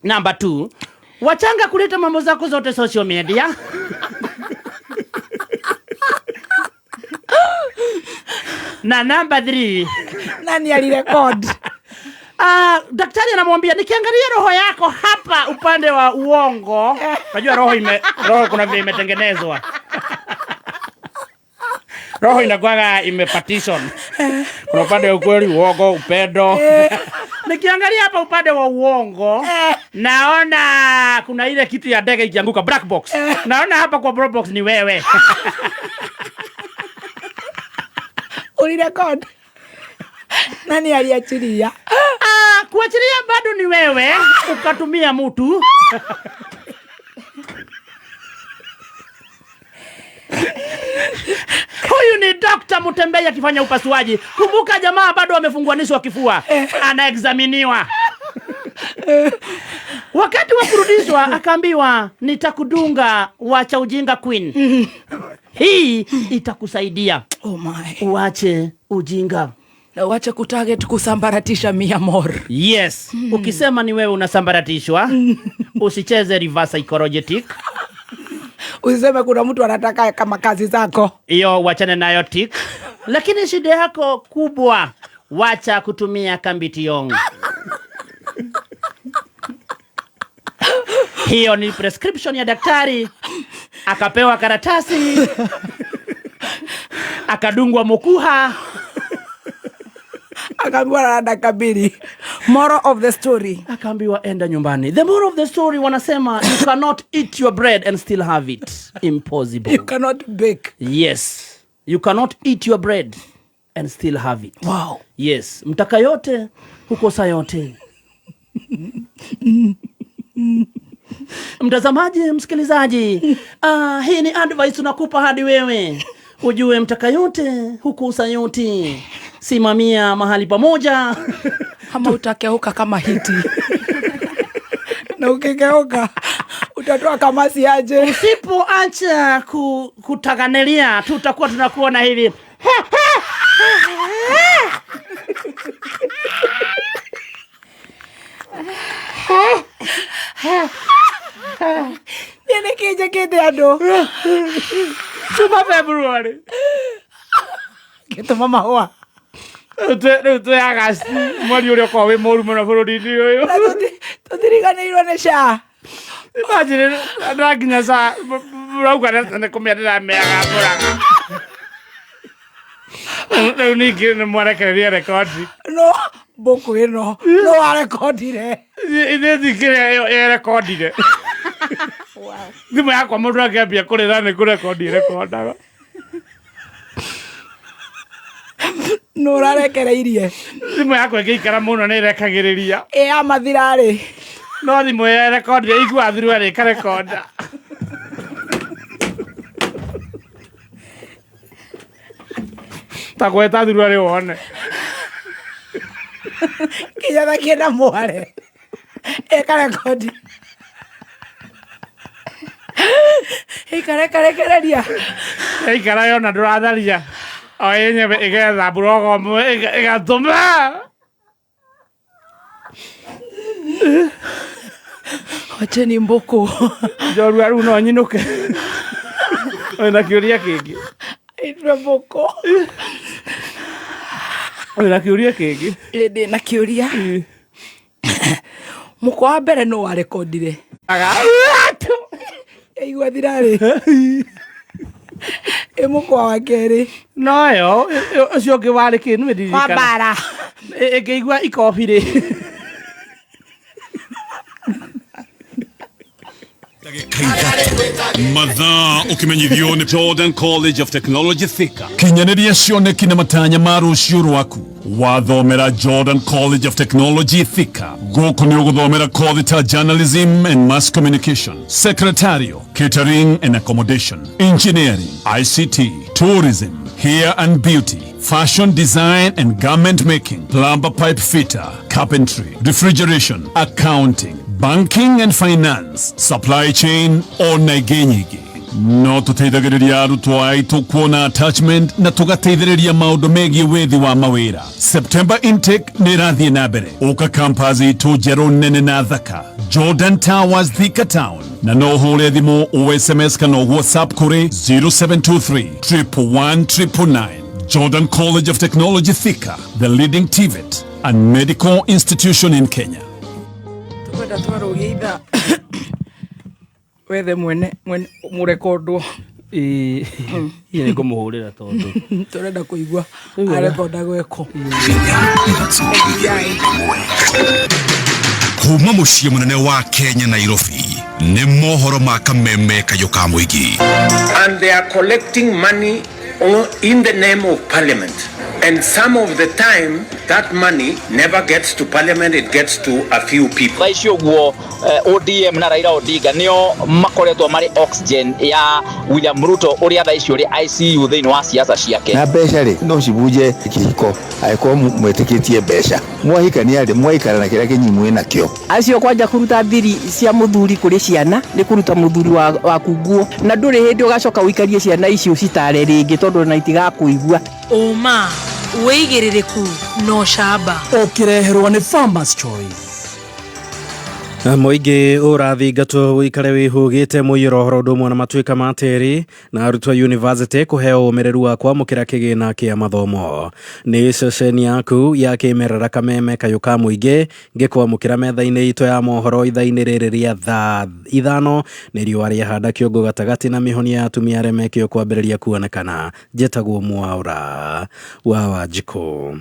Number 2, wachanga kuleta mambo zako zote social media. Na number 3, nani alirekodi? Daktari anamwambia nikiangalia roho yako hapa upande wa uongo. Unajua roho kuna vile imetengenezwa. Roho inakuwa imepartition. Kuna upande wa ukweli, uongo, upendo. Nikiangalia hapa upande wa uongo, naona kuna ile kitu ya ndege ikianguka, black box. Naona hapa kwa black box ni wewe. Ulirekodi? Nani aliachilia? Kuachilia bado ni wewe, ukatumia mtu. Huyu ni Dr. Mutembei akifanya upasuaji. Kumbuka jamaa bado amefunguanishwa kifua, anaexaminiwa. Wakati wa kurudishwa akaambiwa nitakudunga wacha ujinga queen. Hii itakusaidia. Oh my. Uache ujinga. Na uache kutarget kusambaratisha Mia Mor. Yes. Ukisema ni wewe unasambaratishwa, usicheze reverse psychological. Usiseme kuna mtu anataka kama kazi zako. Hiyo wachane nayo tik. Lakini shida yako kubwa, wacha kutumia Kambiti Yong. Hiyo ni prescription ya daktari. Akapewa karatasi. Akadungwa mukuha. Akaambiwa na dakika 2. Moral of the story. Akaambiwa enda nyumbani. The moral of the story wanasema you cannot eat your bread and still have it. Impossible. You cannot bake. Yes. You cannot eat your bread and still have it. Wow. Yes. Mtaka yote, hukosa yote. Mtazamaji, msikilizaji, hii ni advice tunakupa hadi wewe. Ujue mtaka yote, hukosa yote. Simamia mahali pamoja. Kama utakeuka kama hiti. Na ukigeuka utatoa kama siaje. Usipoacha kutaganelia, tutakuwa tunakuona hivi. Nene kije kide ando. Chuma February. Kito mama hoa. Ute agasti. Mwari ule kwa we moru mwana burudi uyu. Tutiriganirwo ne sha. Imagine ndaginya sa rauga na kumyarira mega buraga. No niki ne mwara keria record. No, boku ino. No wa record re. Ine dikire e record re. Wow. Ndimo yakwa mundu akiambia kurira ne ku record recordaga. No rarekereirie. Ndimo yakwa ikara muno ne rekagiriria. Amathirari. No ndimo ya record re igwa thiru ari ka recorda. Takweta thiru ari wone. Kijana kienda mware. Eka record. Ikarekereria. Ikara yona ndũratharia. O yenye igetha burogo mwe igatuma. Wacheni mboko. Joru aru no nyinuke. Ona kiuria kingi. Itwe mboko. Ona kiuria kingi. Ende na kiuria. Muko wa mbere no wa rekordire. Aga. Igwa thirari. Muko wa keri. No yo, ucio ke wale kinu ndirikana. Mabara. Igwa ikofire. Mathaa ukimenyithio ni Jordan College of Technology Thika. Kinyanĩria cioneki na matanya ma rũciũ rwaku. Wathomera Jordan College of Technology Thika. Gũkũ nĩ ũgũthomera kothi ta journalism and mass communication, secretarial, catering and accommodation, engineering, ICT, tourism, hair and beauty, fashion design and garment making, plumber pipe fitter, carpentry, refrigeration, accounting, banking and finance, supply chain ona ingĩ nyingĩ. No tũteithagĩrĩria arutwo aitũ kuona attachment na tũgateithĩrĩria maũndũ megiĩ wethi wa mawĩra. September intake nĩ ĩrathiĩ na mbere. Ũka campus itũ njerũ nene na thaka, Jordan Towers Thika Town, na no ũhũre thimũ o SMS kana WhatsApp kũrĩ 0723 111 999. Jordan College of Technology Thika, the leading TVET and medical institution in Kenya. Tukwenda twarugiitha wethe mwene murekordwo. Yeye ngumuhurira tondu turenda kuigwa arekorda gweko. Kuma muciĩ munene wa Kenya Nairobi nĩ mohoro ma kameme kayo ka mũingĩ. And they are collecting money in the name of parliament. And some of the time, that money never gets to parliament, it gets to a few people. Thaisho guo ODM na Raila Odinga nio makoretwo mari oxygen ya William Ruto uria thaisho ri ICU thiini wa siasa ciake. Na mbeca ri no cibuje kihiko aiko mwetikitie mbeca. Mwahikania ri mwaikara na kira kinyimu ina kio. Acio kwanja kuruta thiri cia muthuri kuri ciana ni kuruta muthuri wa kunguo na nduri hindi ugacoka uikarie ciana icio citare ringi tondu na itiga kuigua. Oma weigiririku no shamba ukireherwa ni Farmers Choice. Muingi urathingatwo wikare wihugite muiyuro horo ndumwe na matuika ma tiri na arutwo university kuheo umereru wa kwamukira kigina kia mathomo ni ceceni yaku ya kimerera Kameme Kayuka Muingi ngikwamukira metha-ini ito ya mohoro itha-ini riri ria thaa 5 ni riua riahanda kiongo gatagati na mihonia ya atumia remekio kwambiriria kuonekana jetagwo Mwaura wa Wanjiku.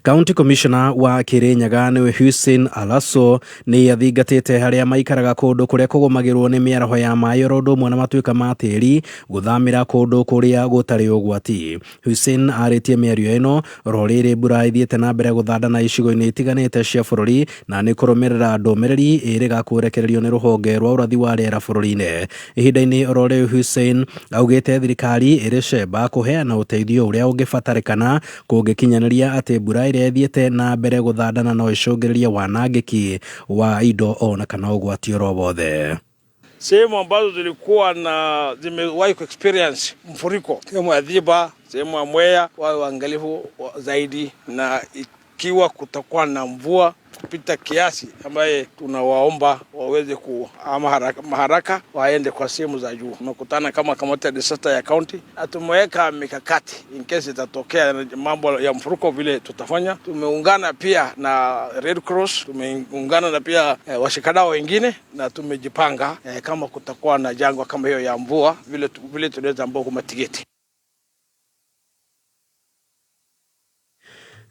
County Commissioner wa Kirinyaga niwe Hussein Alaso ni athingatite haria maikaraga kundu kuria kugumagirwo ni miaraho ya maĩ oro ndumwe na matuika ma tĩri guthamira kundu kuria gutari ugwati. Hussein aritie miario ino ro riri mbura ithiete na mbere guthandana icigo-ini itiganite cia bururi na ni kurumirira ndumiriri iri gakurekererio ni ruhonge rwa urathi wa riera bururi-ini. Ihinda-ini oro riu Hussein augite thirikari iri cemba kuheana uteithio uria ungibatarikana kungikinyaniria ati mbura iria ithiete na mbere guthandana no icungiririe wanangiki wa indo ona kana ugwati oro wothe. Sehemu ambazo zilikuwa na zimewahi ku experience mfuriko sehemu ya Dhiba, sehemu ya Mwea, wawe waangalifu zaidi, na ikiwa kutakuwa na mvua kupita kiasi ambaye tunawaomba waweze haraka waende kwa sehemu za juu. Tunakutana kama kamati ya disaster ya county, tumeweka mikakati in case itatokea mambo ya mfuriko vile tutafanya. Tumeungana pia na Red Cross, tumeungana na pia washikadau wengine, na tumejipanga kama kutakuwa na jangwa kama hiyo ya mvua vile tunaweza ambao kumatigeti.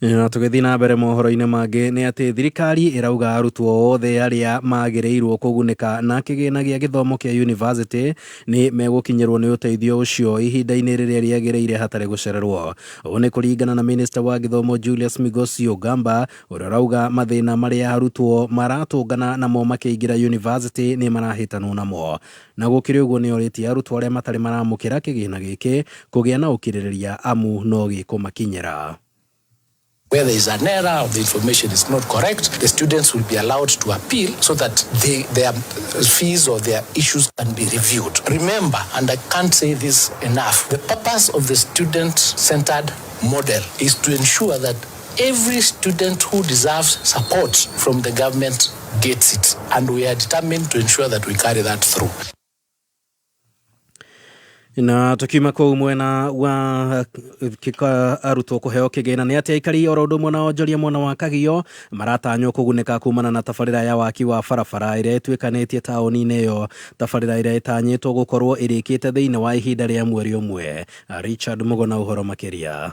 Na tugithi na mbere mohoro-ini mangi ni ati thirikari irauga arutwo othe aria magireirwo kugunika na kigina gia githomo kia university ni megukinyirwo ni uteithio ucio ihinda-ini riria riagiriire hatari gucererwo. One kuringana na minister wa githomo Julius Migosi Ogamba uria rauga mathina maria arutwo maratungana namo makiingira university ni marahitanwo namo, na gukiri uguo ni oritie arutwo aria matari maramukira kigina giki kugia na ukiririria amu no gikumakinyira. Where there is an error or the information is not correct, the students will be allowed to appeal so that their fees or their issues can be reviewed. Remember, and I can't say this enough, the purpose of the student-centered model is to ensure that every student who deserves support from the government gets it. And we are determined to ensure that we carry that through. Na tukima kwa mwena wa kika arutwo kuheo kigina ni ati aikari oro ndumwe na onjoria mwena wa Kagio maratanywo kuguneka kumana na tabarira ya waki wa barabara iria itwikanitie taoni-ini iyo. Tabarira iria itanyitwo gukorwo irikite thiini wa ihinda ria mweri umwe. Richard Mugona uhoro makiria.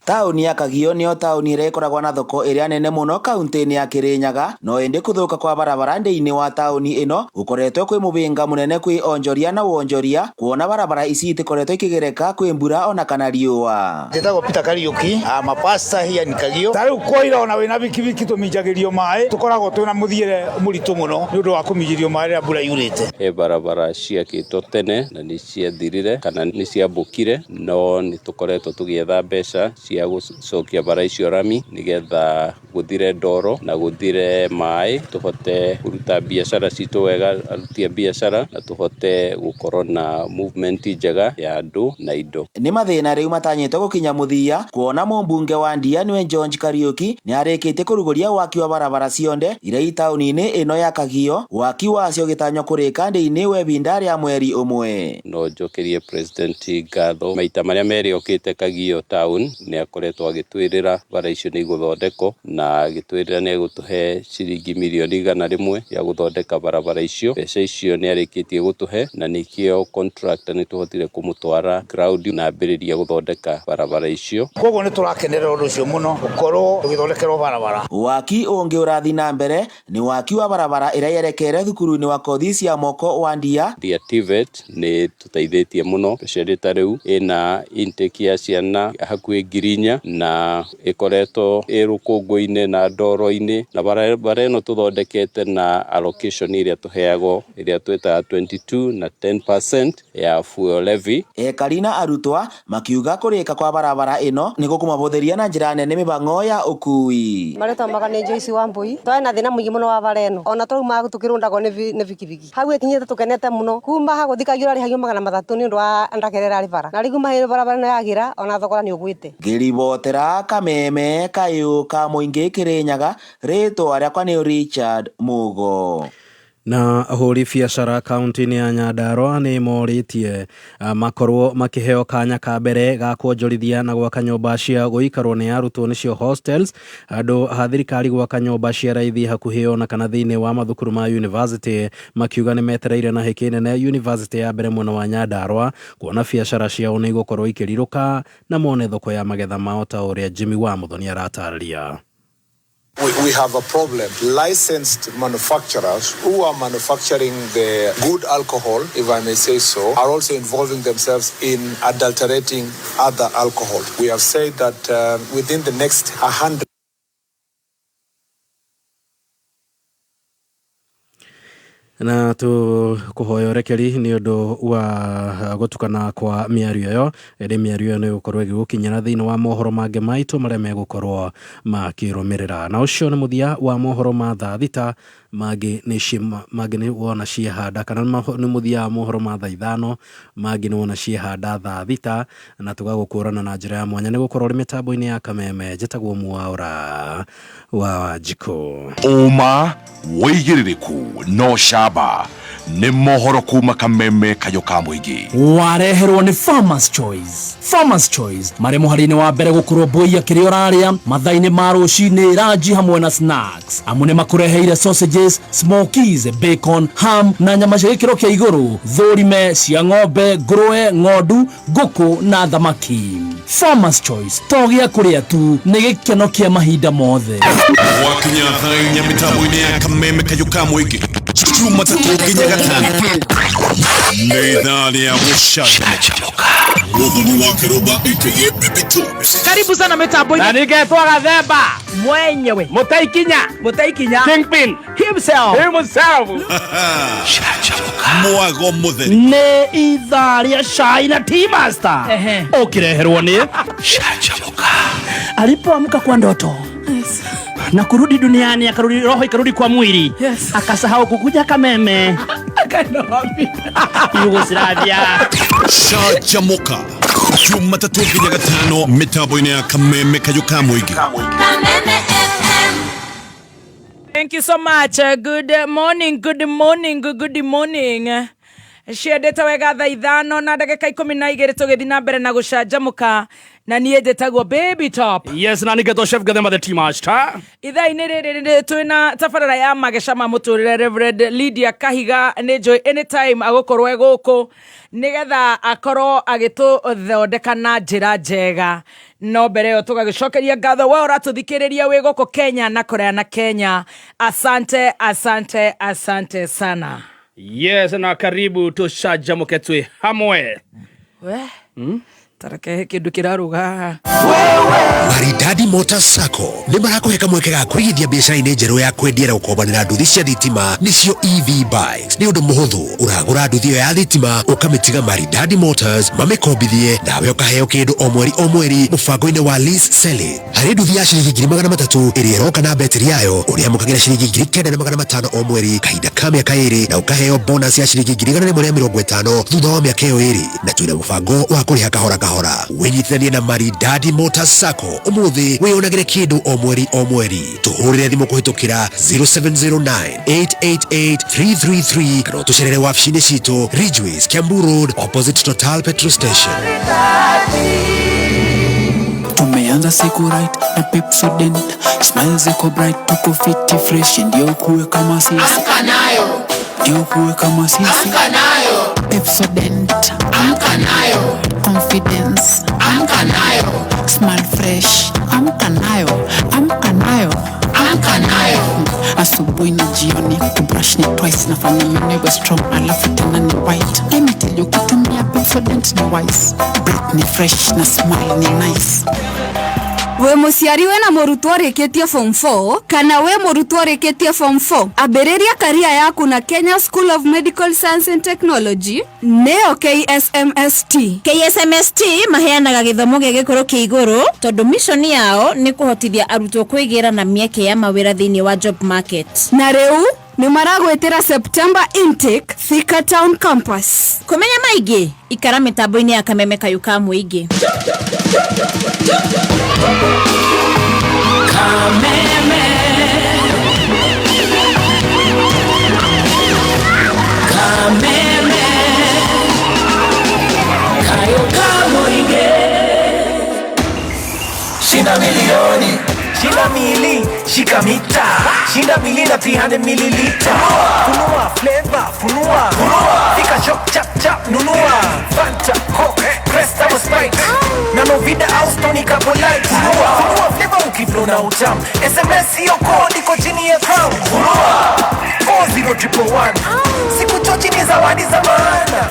Tauni ya Kagio niyo tauni iria ikoragwo na thoko iria nene muno kaunti-ini ya Kirinyaga, no indi kuthuka kwa barabara thĩinĩ wa tauni ino gukoretwo kwi mubinga munene kwi onjoria na wonjoria, kuona barabara ici itikoretwo ikigereka kwi mbura ona kana riua. Njĩtagwo Peter Kariuki, mapasta hia ni Kagio. Tarĩu koira ona wĩna bikibiki tuminjagirio maĩ, tukoragwo twina muthiire muritu muno ni undu wa kuminjirio maĩ rĩrĩa mbura yurĩte. Barabara ciakĩtwo tene na ni ciathirire kana ni ciambũkire, no ni tukoretwo tugietha mbeca cia gucokia bara icio rami nigetha guthire ndoro na guthire maĩ, tuhote kuruta biashara citu wega, arutia biashara na tuhote gukorwo na movement njega ya andu na indo. Ni mathina riu matanyite gukinya muthia, kuona mumbunge wa Ndia niwe George Kariuki ni arikite kuruguria waki wa barabara cionde iria tauni-ini ino ya Kagio, waki wacio gitanyo kurika thĩinĩ wa ibinda rĩa mweri umwe. No njokerie president ngatho maita maria meri okite Kagio town ni akoretwo agitwirira bara icio ni guthondeko, na agitwirira ni gutuhe ciringi milioni 100 ya guthondeka barabara icio. Mbeca icio ni arikitie gutuhe na nikio contractor ni tuhotire kumutwara crowd na ambiriria guthondeka barabara icio. Koguo ni turakenerera undu ucio muno gukorwo tugithondekerwo barabara. Waki ungi urathi na mbere ni waki wa barabara iria yerekere thukuru-ini wa kothi cia moko wa Ndia. Ndia TVET ni tutaithitie muno speciality riu ina intake ya ciana hakuhi ngirinya na ikoretwo irukungu-ini na ndoro-ini, na bara ino tuthondekete na allocation iria tuheagwo iria tweta 22 na 10% ya fuel levy. Karina arutwa makiuga kurika kwa barabara ino ni gukumabuthiria na njira nene mibango ya ukui. Mareta magane Joyce Wambui twena thina mwingi muno wa bara ino, ona twauma gutukirundagwo ni bikibiki hau ikinyite tukenete muno kuma ha guthikagio ari hagio 300 ni undu wa ndakerera ari bara na rigu mahiro barabara no yagira ona thogora ni ugwite. ngiribotera Kameme kayu ka muingi Kirinyaga rĩtwa rĩakwa nĩ Richard Mugo. Na ahũri biacara kaunti-inĩ ya Nyandarua nĩ morĩtie makorwo makĩheo kanya ka mbere ga kuonjorithia na gwaka nyũmba cia gũikarwo nĩ arutwo nĩcio hostels andũ ha thirikari gwaka nyũmba cia raithi hakuhĩ ona kana thĩinĩ wa mathukuru ma university, makiuga nĩ metereire na hĩkĩ nene university ya mbere mwena wa Nyandarua kuona biacara ciao nĩ igũkorwo ikĩrirũka na mone thoko ya magetha mao ta ũrĩa Jimmy wa Muthoni aratarĩria. We have a problem. Licensed manufacturers who are manufacturing the good alcohol, if I may say so, are also involving themselves in adulterating other alcohol. We have said that within the next 100 na kuhoya rekeri ni undu wa gutukana kwa miario yo ende miario ni gukorwo igigukinyira thiini wa mohoro mange maitu maria megukorwo makirumirira na ucio ni muthia wa mohoro ma thaa thita magi ni wona ciehanda kana ni muthia wa mohoro ma thaa ithano magi ni wona ciehanda thaa thita na tugagukurana na njira ya mwanya ni gukorwo ri mitambo-ini ya Kameme jetagwo Mwaura wa Jiko Uma wigiririku no shaba ni mohoro kuma Kameme kayo ka muingi wareherwo ni Farmers Choice. Farmers Choice mare muharine wa mbere gukurwo boia kiri oraria mathaini ma rucini ranji hamwe na snacks amune makureheire sausages, smokies, bacon, ham na nyama cia gikiro kia iguru, thorime cia ng'ombe, ngũrwe, ng'ondu, nguku na thamaki. Farmers Choice togia kuria tu ni gikeno kia mahinda mothe. wakinya thainya mitambo-ini ya Kameme kayo ka muingi Juma tatu nginya gatano nĩ thaa rĩa gũcanjamũka Muthoni wa Kĩrũmba aka Bibi Tops. Karibu sana mitambo-ini na ningetwa Gathemba mwenyewe Mutaikinya Kingpin himself mwago mutheri nĩ ithaa rĩa cai na Tea Master ukireherwo ni alipoamka kwa ndoto na kurudi duniani akarudi roho ikarudi kwa mwili akasahau kukuja Kameme Yugoslavia. Shajamoka Jumatatu nginya gatano mitambo-ini ya Kameme kayo ka muingi. Thank you so much. Good morning. Ciendete wega thaa ithano na ndagĩka 12 tũgĩthiĩ na mbere na gũcanjamũka na niĩ njĩtagwo Baby Top. Yes, na nĩngetwo Chef Gathemba the Tea Master. Ithaa-inĩ rĩrĩ twĩna tabarĩra ya mageca ma mũtũrĩre Reverend Lydia Kahiga nĩ njũĩ anytime agũkorwo gũkũ nĩgetha akorwo agĩtũthondeka na njĩra njega. No mbere yo tũgagĩcokeria ngatho we ũratũthikĩrĩria wĩ gũkũ Kenya na Korea na Kenya. Asante sana. Yes, na karibu tushajamuke twi hamwe. Tareke kindu kiraruga. Maridadi Motors Sacco ni marakuheka mweke ga kurigithia biacara-inĩ njerũ ya kwendia na gũkombanĩra nduthi cia thitima nĩcio EV bikes. Nĩ ũndũ mũhũthũ ũragũra nduthi ĩyo ya thitima ũkamĩtiga Maridadi Motors mamĩkombithie nawe ũkaheo kĩndũ o mweri mũbango-inĩ wa lease selling. Harĩ nduthi ya ciringi 300,000 ĩrĩa ĩroka na betiri yayo ũrĩamũkagĩra ciringi 9,500 o mweri kahinda ka mĩaka 2 na ũkaheo bonus ya ciringi 150 thutha wa mĩaka ĩyo 2 na twĩna mũbango wa kũrĩha kahora wĩnyitithanie na Maridadi Motors Sacco ũmũthĩ wĩyonagĩre kĩndũ o mweri. Tũhũrĩre thimũ kũhĩtũkĩra 0709888333 kana tũcerere wabici-inĩ citũ Ridgeways, Kiambu Road, opposite Total Petrol Station. Tumeanza siku right na Pepsodent, smile ziko bright, tuko fiti fresh, ndio kuwe kama sisi. Amka nayo. Ndio kuwe kama sisi. Amka nayo. Pepsodent. Amka nayo. Confidence. Amka nayo. Smile fresh. Amka nayo. Amka nayo. Amka nayo. Asubuhi na jioni kubrush ni twice, nafanya your neighbor strong alafu tena ni white. Let me tell you, kutumia Pepsodent ni wise. Breath ni fresh na smile ni nice. We muciari we na mũrutwo rĩkĩtie form 4 kana we mũrutwo rĩkĩtie form 4 ambĩrĩria career yaku na Kenya School of Medical Science and Technology nĩyo KSMST. KSMST maheanaga gĩthomo gĩa gĩkĩro kĩa igũrũ tondũ mission yao nĩ kũhotithia arutwo kwĩgĩra na mĩeke ya mawĩra thĩinĩ wa job market. Na rĩu nĩ maragwĩtĩra September intake Thika Town Campus. Kũmenya maingĩ ikara mĩtambo-inĩ ya Kameme kayo ka muingi. Kameme Kameme Kayo Kamuige Shinda milioni Shinda mili Shika mita Shinda mili na 300 milliliter Funua flavor Funua Fika shop chap chap Nunua Fanta Coke Crest ama Sprite Nanovida au Stony Capolite Funua flavor ukiflow na utamu SMS iyo code iko chini ya crown Funua 40111 Siku chochi ni zawadi za maana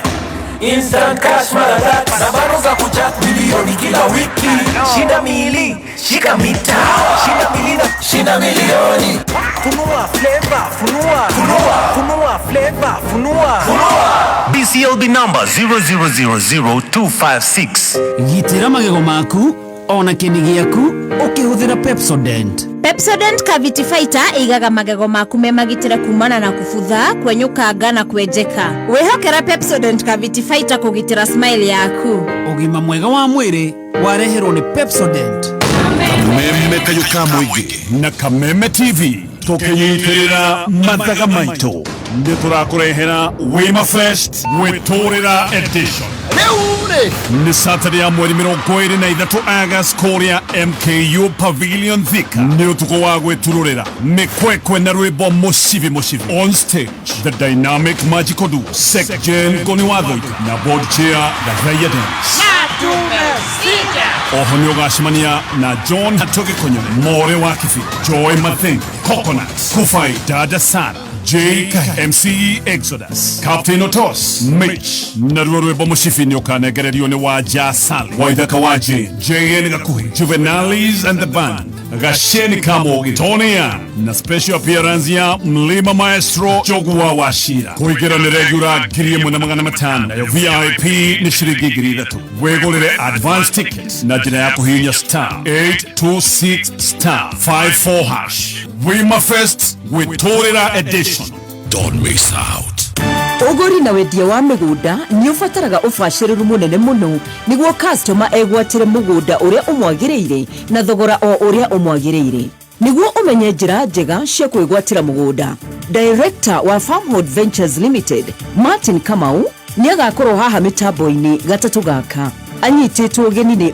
Instant cash maradat Sabano za kuchat milioni kila wiki Shinda mili, shika mita Shinda milina, shinda milioni Funua flavor, funua Funua flavor, funua BCLB number 0000256 Gitira magego maku ona kĩni gĩaku ũkĩhũthĩra Pepsodent. Pepsodent Cavity Fighter igaga magego maku memagitĩre kumana na kubutha, kwenyũkanga na kwenjeka. Wĩhokera Pepsodent Cavity Fighter kũgitĩra smile yaku. Ũgima mwega wa mwĩrĩ wareherwo nĩ Pepsodent. Kameme kayuka mwigi na Kameme TV tukinyitĩrĩra mathaga maitũ nĩ tũrakũrehera Wema Fest Wĩtũrĩra Edition. Ni Saturday ya mweri 23 August Korea MKU Pavilion Thika ni utuko wa gwĩturũrĩra mĩkwekwe na rwĩmbo mũcibi on stage. The dynamic magical duo Sekjen Goniwathoika na board chair Gathaya Dance. Oho nĩ ũgacemania na John Hatoge Konyore, More wa Kifi, Joy Matheng, Coconuts, Kufai Dada Sara, Jake, MCE Exodus, Captain Otos, Mitch, na rwĩmbo mũcibi nĩ ũkanegererio nĩ wa Jasali, Waithaka wa Jane, JN Gakuhi, Juvenilis and the Band, Gasheni Kamogi, Tony Young, na special appearance ya Mlima Maestro Jogua Washira. Kuigera ni regular ngiri na magana matano, nayo VIP ni shilingi 3,000. Wegulire advance tickets na jina yako hinya *826*54#. Wema Fest Wĩtũrĩra Edition. Don't miss out. Ũgũri na wendia wa mĩgũnda nĩ ũbataraga ũbacĩrĩru mũnene mũno nĩguo customer egwatĩre mũgũnda ũrĩa ũmwagĩrĩire na thogora o ũrĩa ũmwagĩrĩire. Nĩguo ũmenye njĩra njega cia kwĩgwatĩra mũgũnda, Director wa Farmhold Ventures Limited Martin Kamau nĩ agakorwo haha mĩtambo-inĩ gatatũ gaka. Anyitĩtwo ũgeni nĩ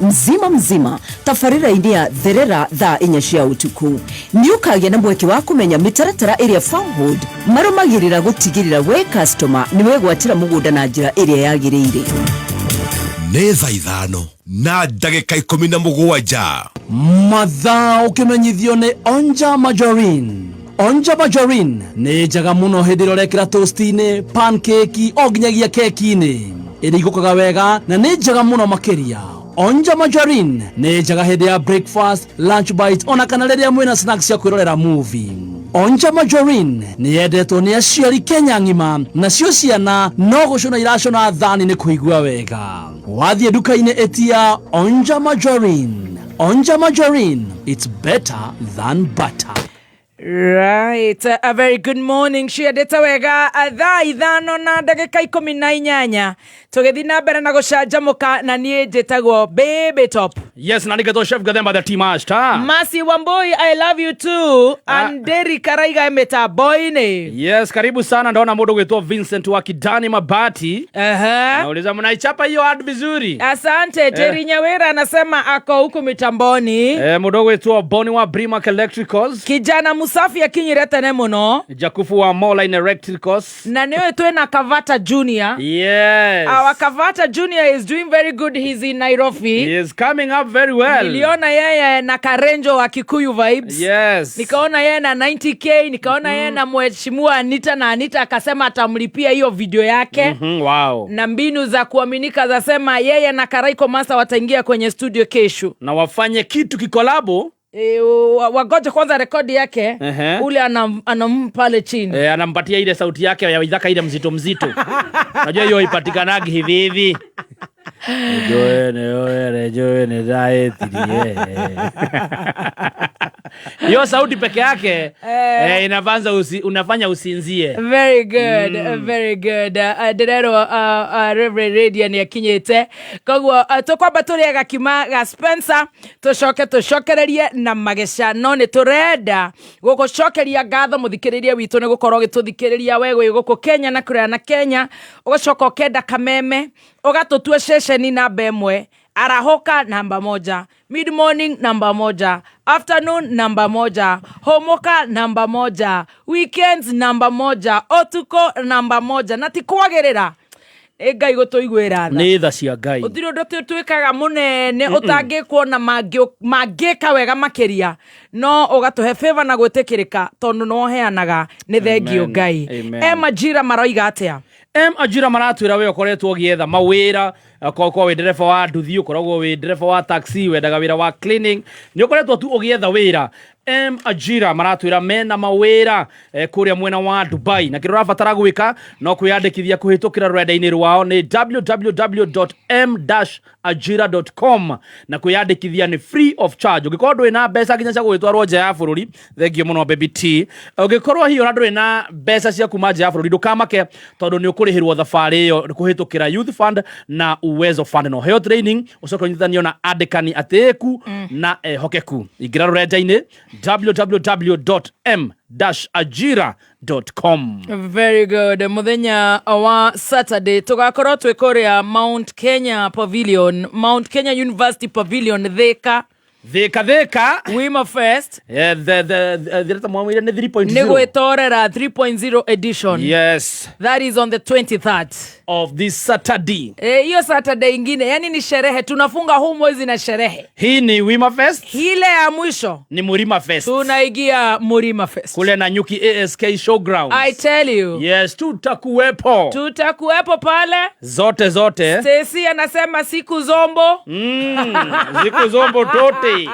mzima tabarĩra-inĩ ya Therera thaa 4 cia ũtukũ. Nĩ ũkagĩa na mweke wa kũmenya mĩtaratara ĩrĩa Farmhold marũmagĩrĩra gũtigĩrĩra we customer nĩ wegwatĩra mũgũnda na njĩra ĩrĩa yagĩrĩire. Nĩ thaa 5 na ndagĩka 17 mathaa ũkĩmenyithio nĩ Onja Margarine. Onja Margarine nĩ njega mũno hĩndĩ ĩrĩa ũrekĩra toast-inĩ, pancake o nginyagia keki-inĩ. Ĩrĩa igũkaga wega na nĩ njega mũno makĩria. Onja Margarine nĩ njega hĩndĩ ya breakfast, lunch bite ona kana rĩrĩa mwĩna snacks cia kwĩrorera movie. Onja Margarine nĩ yendetwo nĩ aciari Kenya ng'ima, nacio ciana no gũcũna iracũna thani nĩ kũigua wega. Wathiĩ nduka-inĩ etia Onja Margarine. Onja Margarine, it's better than butter. Right, a very good morning. Ciendete wega thaa 5 na ndagĩka 18 tũgĩthiĩ na mbere na gũcanjamũka na niĩ njĩtagwo Baby Top. Yes, na nĩgetwo Chef Gathemba the team ashta. Masi Wamboi, I love you too. And Derry Karaiga mĩtambo-inĩ. Yes, karibu sana. Ndaona mũndũ gwĩtwo Vincent wa Kidani Mabati. Nauliza mnaichapa hiyo ad vizuri. Asante. Jerry Nyawera anasema ako huku mitamboni. Mũndũ gwĩtwo Boni wa Brimac Electricals. Kijana Musafi akinyirete ne muno. Jakufu wa Moline Electricals. Na niwe twena Kavata Junior. Yes. Our Kavata Junior is doing very good. He's in Nairobi. He is coming up very well. Niliona yeye na Karenjo wa Kikuyu Vibes. Yes. Nikaona yeye na 90k, nikaona yeye na mheshimiwa Anita, na Anita akasema atamlipia hiyo video yake. Wow. Na mbinu za kuaminika zasema yeye na Karaiko Masa wataingia kwenye studio kesho. Na wafanye kitu kikolabo. Wagoje kwanza rekodi yake. Ule anampale chini. Anampatia ile sauti yake ya Waithaka ile mzito. Unajua hiyo ipatikanagi hivi. Joe ne dae tirie. Hiyo sauti peke yake unafanya usinzie. Very good, very good. Derero Reverend Radiant yakinyete. Koguo tukwamba turiega kima ga Spencer tucokererie na magesha no ni turenda gugucokeria ngatho muthikiriria witu ni gukorwo gituthikiriria wewe guku Kenya na kuria na Kenya ugacoka ukenda kameme ugatutue ceceni namba 1 arahoka namba 1 mid morning namba 1 afternoon namba 1 homoka namba 1 weekends namba 1 otuko namba 1 na tikwagirira Ngai gutuiguira tha ni tha cia Ngai utiri undu twikaga munene utangikwo na mangika wega makiria no ugatuhe favor na gwitikirika tondu no heanaga ni thengio Ngai. Majira maroiga atia Ajira maratwira we ukoretwo ugietha mawira kwa we ndereba wa nduthi ukoragwo we ndereba wa taxi wendaga wira wa cleaning ni ukoretwo tu ugietha wira Ajira maratwira mena mawira kuria mwena wa Dubai na kirora batara gwika no kwiyandikithia kuhitukira rwenda-ini rwao ni www.m-ajira.com na kwiyandikithia ni free of charge. Ugikorwo ndwi na mbeca nginya cia gwitwarwo nja ya bururi thengio muno Baby T. Ugikorwo hiyo ndwi na mbeca cia kuma nja ya bururi ndukamake tondu ni ukurihirwo thabari iyo kuhitukira Youth Fund na Uwezo Fund no heo training ucoka nyithanio na andikani ateku na hokeku igira rwenda-ini www.m-ajira.com. Very good. Muthenya wa Saturday tugakorwo twikoria Mount Kenya Pavilion, Mount Kenya University Pavilion Thika Wima Fest. Yeah, the 3.0. Negwetorera 3.0 edition. Yes. That is on the 23rd of this Saturday. Hiyo Saturday ingine, yani ni sherehe, tunafunga huu mwezi na sherehe. Hii ni Wima Fest. Hile ya mwisho ni Murima Fest. Tunaigia Murima Fest. Kule na Nyuki ASK Showgrounds. I tell you. Yes, tutakuwepo pale. Zote. Stacy anasema siku zombo. Siku zombo tote.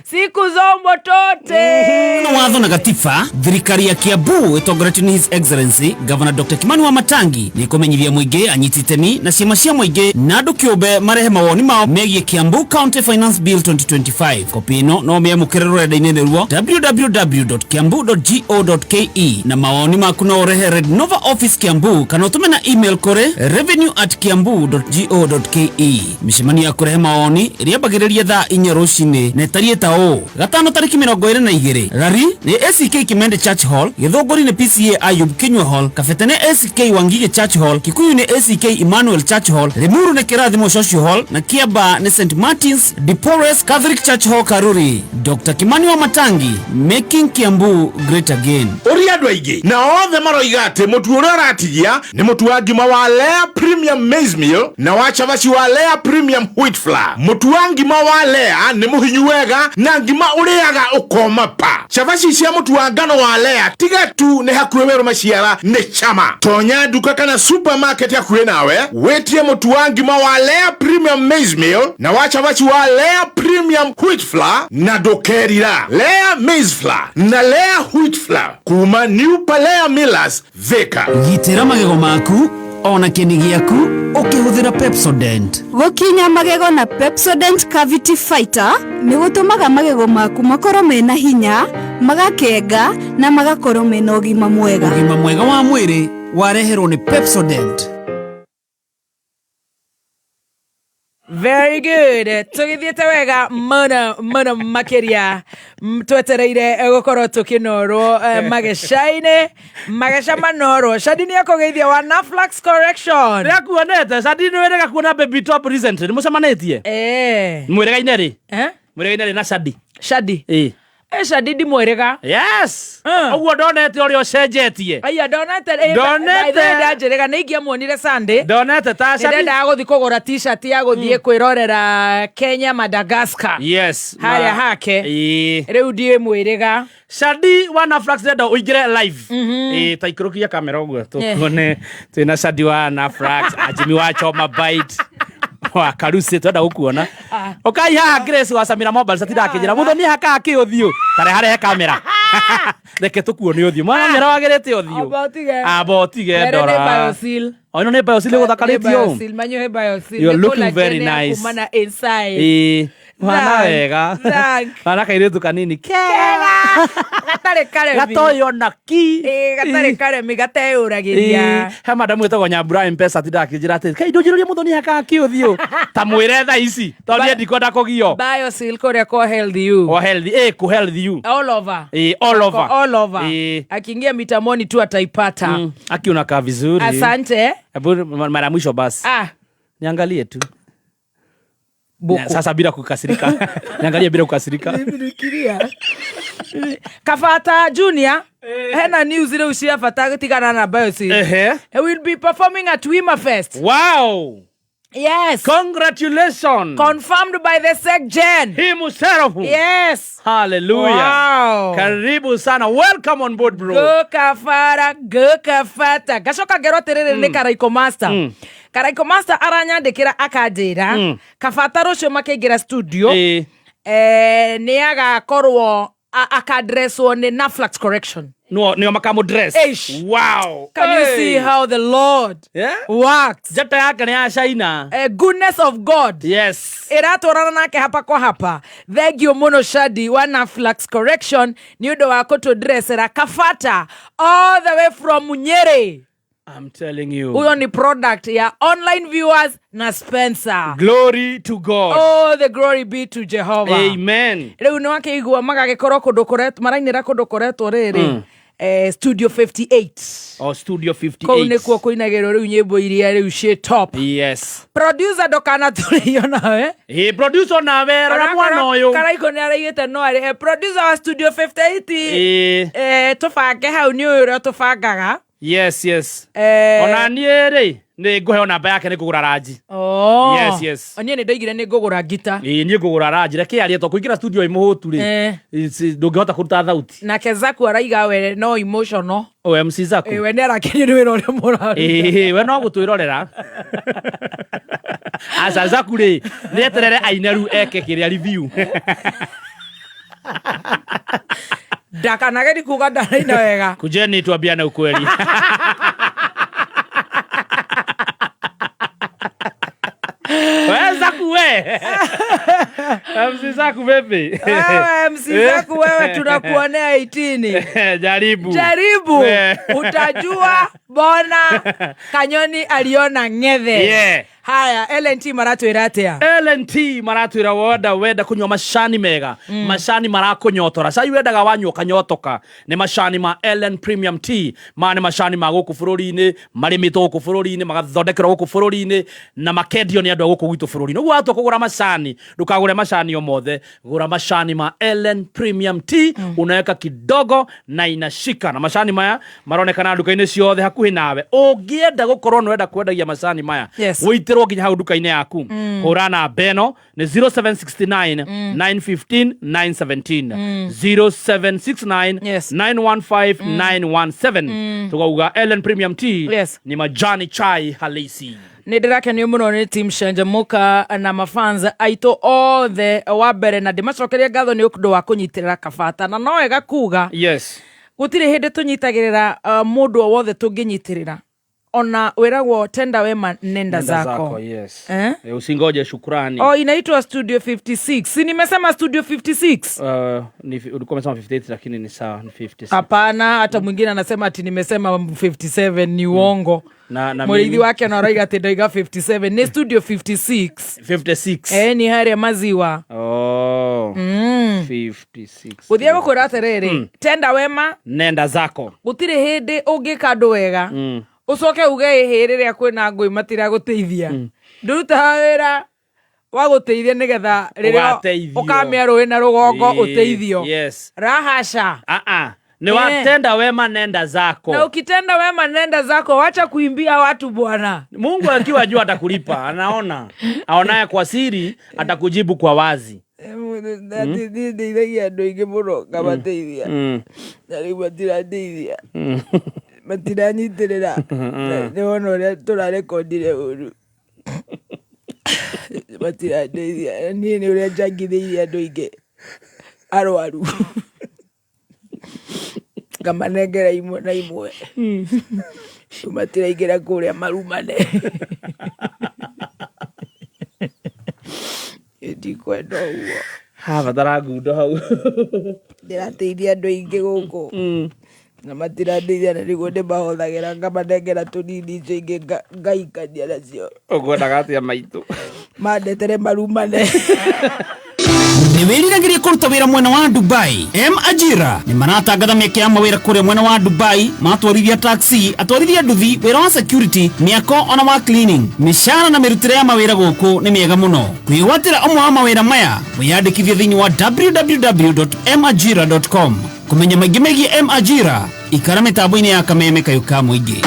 Siku zombo tote. Na watho na gatiba thirikari ya Kiambu itongoretio ni His Excellency Governor Dr. Kimani wa Matangi ni kumenyithia muingi anyititemi na ciama cia muingi na andu kiumbe marehe mawoni mao megie Kiambu County Finance Bill 2025. Kopi ino no meamukire rurenda-ini ruo www.kiambu.go.ke na mawoni maku no urehe Red Nova Office Kiambu kana utume na email kore revenue@kiambu.go.ke. Micemania ya kurehe mawoni iriambagiriria thaa 4 rucini na tarieta o gatano tariki 22 rari ni ACK Kimende Church Hall, Githunguri ni PCA Ayub Kinyua Hall, Kafetene ACK Wangige Church Hall, Kikuyu ni ACK Emmanuel Church Hall, Limuru ni Kirathimo Social Hall na Kiaba ni St Martins de Porres Catholic Church Hall Karuri. Dr. Kimani wa Matangi, making Kiambu great again. Uri andu aingi na othe maroiga ati mutu uria uratigia ni mutu wa ngima wa Lea Premium Maize Meal na wa chavaci wa Lea Premium Wheat Flour. Mutu wa ngima wa Lea ni muhinyu wega na ngima uriaga ukoma pa. Chavaci cia mutu wa ngano wa Lea tiga tu ni hakuhe weru maciara ni chama. Tonya duka kana supermarket ya kuhe nawe wetie mutu wa ngima wa Lea Premium Maize Meal na wa chavaci wa Lea Premium Wheat Flour na dokerira Lea Maize Flour na Lea Wheat Flour kuma New Palea Millers Thika. Gitira magego maku ona kini giaku ukihuthira Pepsodent. Gukinya magego na Pepsodent Cavity Fighter ni gutumaga magego maku makorwo mena hinya, magakenga na magakorwo mena ugima mwega. Ugima mwega wa mwiri wareherwo ni Pepsodent. Very good. Tugithiete wega muno makiria twetereire gukorwo tukinorwo magesha manorwo Shadini yako geithia wa Naflax Correction. Ndakuonete Shadini werega kuona Baby Top recently mucemanetie mwirega-ine ri mwirega-ine na Shadi Shadi mwerega. Yes. Oguo ndonete uri ocenjetie. Aya ndonete ndanjirega ni ingia muonire Sunday. Ndonete ta Shadi. Ndenda guthi kugura t-shirt ya guthie kwirorera Kenya Madagascar. Yes. Haria hake. Riu ndie mwerega. Shadi wa Naflax ndenda uingire live. Ta ikurukia kamera oguo tukone twina Shadi wa Naflax Ajimi wa Choma Bite. Wa karusi twenda gukuona. Okai ha Grace wa Samira Mobile satira kijira mutho ni haka akiuthio tare hare kamera. Reke tukuone uthio mwana wagirete uthio. Abotige ndora. Ono ne biosil guthakarĩtio. Biosil manyo he biosil. You're looking very nice. Kumana inside. Mwana wega. Mwana kairetu kanini. Kega. Gatare kare. Gatoyo naki. Gatare kare mi gateuragiria. He madamu etagwo Nyambura M-Pesa tidakijira ati kai ndunjiruria muthoni haka kiuthio. Ta mwire tha ici. Tonye ndikwenda kugio. Biosil kore ko healthy you. O healthy ku healthy you. All over. All over. All over. Akiingia mitamoni tu ataipata. Aki unakaa vizuri. Asante. Hebu mara mwisho basi. Niangalie tu. Sasa bila kukasirika. Niangalie bila kukasirika. Nifikiria. Kafata Junior. Hena news ile ushia fata tigana na Biosil. He will be performing at Wima Fest. Wow. Yes. Congratulations. Confirmed by the SecGen. Himself. Yes. Hallelujah. Wow. Karibu sana. Welcome on board, bro. Go kafata. Gashoka gero terere ne Karaiko Master. Karaiko Master aranyandikira akajira. Kafata rocio makeigira studio. Ni agakorwo akadresswo ni Naflax correction. No makamo dress. Wow. Can you see how the Lord works? Jata yake ni ya Shaina. Goodness of God. Yes. Iratorana nake hapa kwa hapa. Thegio mono shadi wa Naflax correction ni udo wako to dress era Kafata all the way from Nyeri. I'm telling you. Huyo ni product ya online viewers na Spencer. Glory to God. Oh, the glory be to Jehovah. Amen. Leo ni wake igua magagikoro kudokoret marainira kudokoretwo riri. Studio 58. Oh, Studio 58. Kou nikuo kuinagiro riu nyimbo iria riu cie top. Yes. Producer dokana turiyo nawe. Producer nawe ra mwana uyu. Karaiko ni araigite no ari producer wa Studio 58. Tufake hau ni uyu tufangaga. Yes. Ona niere ni nguhe namba yake ni kugura raji. Yes. Oni ni ndoigire ni ngugura gita. Ni ngugura raji reke ari to kuingira studio imuhutu ri. Ndungihota kuruta thauti. Na Kezaku araiga we no emotional. MC Zaku. We ni arakenio ni wira uri murari. We no gutwirorera. Asa Zaku ri ni eterere aineru eke kiria review. Daka nageni kuga ndaraina wega. Kujeni tuambiane ukweli. Zaku we. MC Zaku vipi? MC Zaku wewe tunakuonea 18. Jaribu. Utajua bona Kanyoni aliona ng'ethe. Haya, LNT maratwira atia? LNT maratwira wenda kunywa mashani mega. Mashani marakunyotora. Sai wendaga wanywa kanyotoka. Ni mashani ma LN Premium Tea. Ni mashani ma guku bururi-ini, marimito guku bururi-ini, magathondekera guku bururi-ini na makendio ni andu guku gwitu bururi-ini. Ugu watu kugura mashani, ndukagure mashani o mothe. Gura mashani ma LN Premium Tea, unaweka kidogo na inashika. Na mashani maya maronekana nduka-ini ciothe hakuhi nawe. Ungienda gukorwo nwenda kwendagia mashani maya. Witiro nginya hau nduka-ini yaku. Hurana beno ni 0769 915 917 0769 915 917. Tukauga LN Premium Tea ni majani chai halisi. Nidirake ni umuno ni team Shanjamuka na mafanza aito all the wabere na dimacokeria gatho ni ukundo wa kunyitirira Kafata na no wega kuga gutire hindi tunyitagirira mundu o wothe tunginyitirira ona weragwo tenda wema nenda zako. Usingoje shukrani. Inaitwa Studio 56. Si nimesema Studio 56? Ulikuwa umesema 58 lakini ni sawa ni 56. Hapana, hata mwingine anasema ati nimesema 57 ni uongo. Murithi wake anaraiga ati ndaiga 57. Ni Studio 56. 56. Ni hari ya maziwa. 56. Uthia gukura atiriri tenda wema nenda zako. Gutire hindi ungika andu wega. Ucoke uge ihirire kwina ngui matira guteithia. Nduruta wira wa guteithia nigetha riria ukamia ruwi na rugongo uteithio. Rahasha. Ni watenda wema nenda zako. Na ukitenda wema nenda zako, wacha kuimbia watu bwana. Mungu akiwa jua atakulipa, anaona. Aonaye kwa siri atakujibu kwa wazi. Ndeithia ndoige muno ngabateithia. Nari matirateithia. Matiranyitirira. Ni wona uria turarekondire uru. Matirateithia. Ni uria njangithirie andu ingi arwaru. Ngamanengera imwe na imwe. Tumatiraigera kuria marumane. ndikwenda ũguo. Batara ngundo hau. Ndĩrateithia andũ aingĩ gũkũ. Na matirandeithia na nĩguo ndĩmahũthagĩra ngamanengera tũnini icio ingĩ ngaikania nacio. Ũkwendaga atĩa maitũ? Mandetere marumane. Nĩ wĩriragĩria kũruta wĩra mwena wa Dubai. Ajira nĩ maratangatha mĩeke ya mawĩra kũrĩa mwena wa Dubai, matwarithia taxi, atwarithia nduthi, wĩra wa security, mĩako ona wa cleaning. Mĩcara na mĩrutĩre ya mawĩra gũkũ nĩ mĩega mũno. Kwĩgwatĩra ũmwe wa mawĩra maya, wĩyandĩkithie thĩinĩ wa www.majira.com. Kũmenya maingĩ megiĩ Ajira, ikara mĩtambo-inĩ ya Kameme Kayuka Mũingĩ.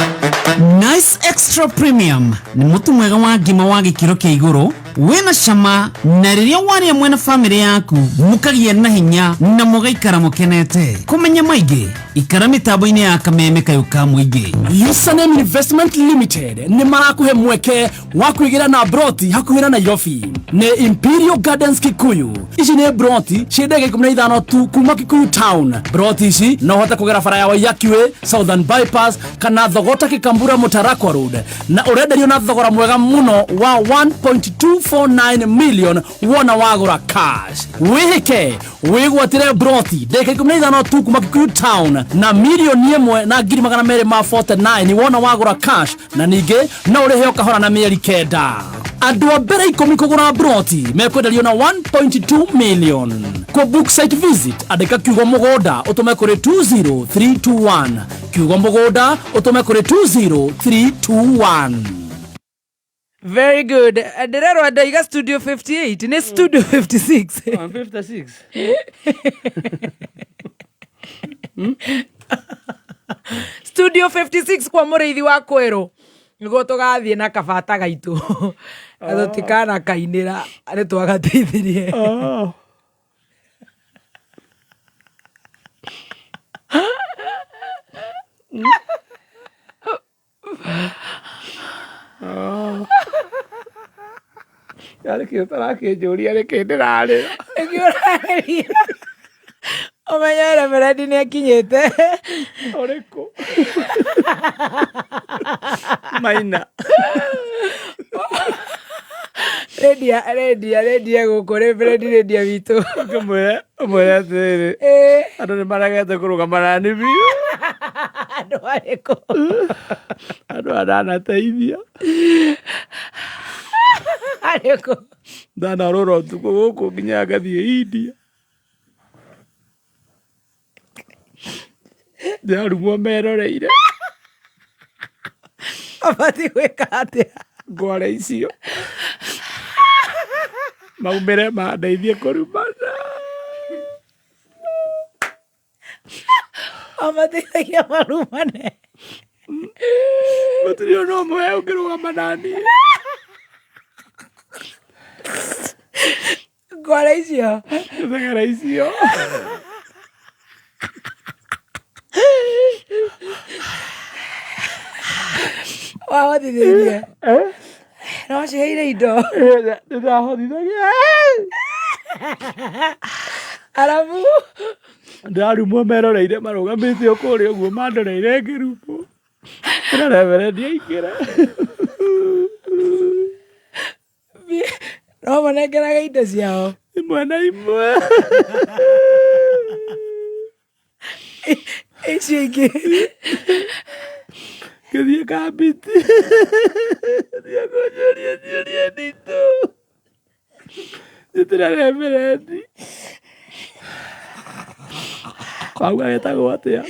Nice Extra Premium nĩ mũtu mwega wa ngima wa gĩkĩro kĩa igũrũ, wĩna cama, na rĩrĩa warĩa mwena famĩlĩ yaku mũkagĩa na hinya na mũgaikara mũkenete. Kũmenya maingĩ, ikara mĩtambo-inĩ ya Kameme Kayuka Mũingĩ. Usaname Investment Limited nĩ marakũhe mweke wa kwĩgĩra na broti hakuhĩ na Nairobi. Nĩ Imperial Gardens Kikuyu. Ici nĩ broti ciĩ ndagĩka 15 tu kuma Kikuyu Town. Broti ici no ũhote kũgera bara ya Waiyaki, Southern Bypass kana Thogota Kikambura Mutarakwa Road, na ũrenderio na thogora mwega mũno wa 1.249 million wona wagũra cash. Wĩhĩke wĩgwatĩre broti ndagĩka 15 tu kuma Kikuyu Town na milioni 1 na ngiri 249 wona wagũra cash, na ningĩ no ũrĩhe ũkahora na mĩeri 9. Andũ a mbere 10 kũgũra broti mekwenderio na 1.2 million. Kwa book site visit andĩka kiugo mũgũnda ũtũme kũrĩ 20321. Kiugo mũgũnda ũtũme kũrĩ 20321. Very good. Ndirerwo ndaiga studio 58 ni studio 56. 56. Studio 56 kwa mũrĩithi wa Kwĩrũ. Nĩguo tũgathiĩ na kabata gaitũ. Tũtikana kainĩra nĩ twagateithirie. Yale que estará que lloría de que ndĩrarĩra. Omenyere Meredi nĩ akinyĩte. Ũrĩkũ? Maina. Redia gũkũ rĩ Meredi redia witũ. Ũmwĩre atĩrĩrĩ. Andũ nĩ maragete kũrũgama nani biũ. Andũ arĩkũ? Andũ andanateithia. Arĩkũ? Ndanarũra ũtukũ gũkũ nginya ngathiĩ India. Ndarumwo meroreire. Abati gwĩka atĩa? Ngware icio maumĩre mandeithie kũrumana. Amateithagia marumane. Gũtirĩ ona ũmwe ũngĩrũgama nani. Ngware icio. Ngware icio. Wahotithĩrie. No ciheire indo. Ndĩrahotithagia. Arabu ndarumwo meroreire marũgamĩte o kũrĩa ũguo mandoreire ngĩrumwo. Ĩno reverendi aingĩre. No manengeraga indo ciao. Imwe na imwe. Icio ingĩ. Gĩthiĩ Kambiti. Gĩthiĩ kũnyoria nditũ. Njĩtĩra reverendi. Pauga getagwo atĩa?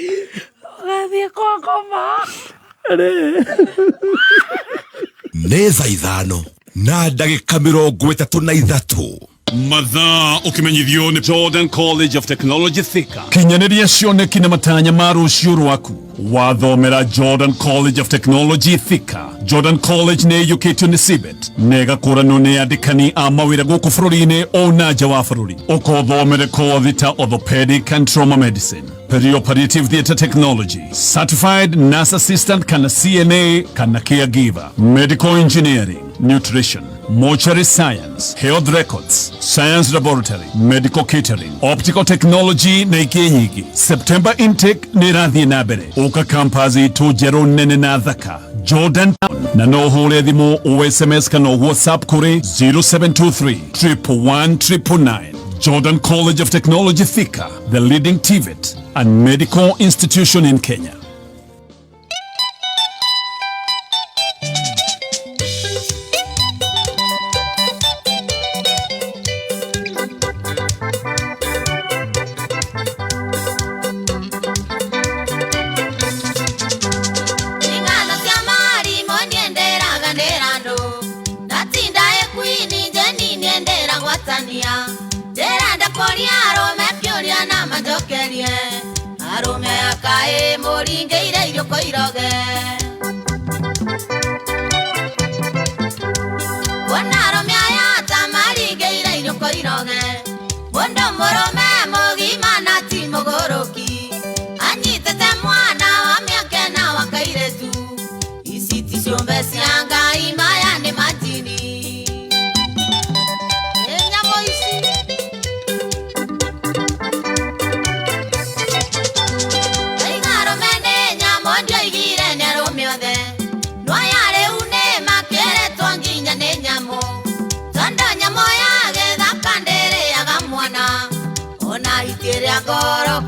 Ũgathiĩ kwa ngoma. Nĩ thaa 5 na ndagĩka 33. Mathaa ũkĩmenyithio nĩ Jordan College of Technology Thika. Kinyanĩria cioneki na matanya ma rũciũ rwaku wathomera Jordan College of Technology Thika. Jordan College nĩ ĩiyũkĩtio nĩ CBET na ĩgakũranwo nĩ andĩkani a mawĩra gũkũ bũrũri-inĩ o na nja wa bũrũri. Ũkothomere kothi ta orthopedic and trauma medicine, Perioperative theatre technology, certified nurse assistant kana CNA kana caregiver, medical engineering, nutrition, mortuary science, health records, science laboratory, medical catering, optical technology na ingĩ nyingĩ. September intake nĩ ĩrathiĩ na mbere. Ũka campus itũ njerũ nene na thaka Jordan Town, na no hũre thimũ o SMS kana WhatsApp kũrĩ 0723 111 999. Jordan College of Technology Thika, the leading TVET and medical institution in Kenya. Arume akae moringeire iroko iroge Wana arume ayata maringeire iroko iroge Bondo morome mogima na timogoroki Anyitete mwana wa miaka na wakairetu Isiti shombe sianga imaya ni matini Enyamo isi Goro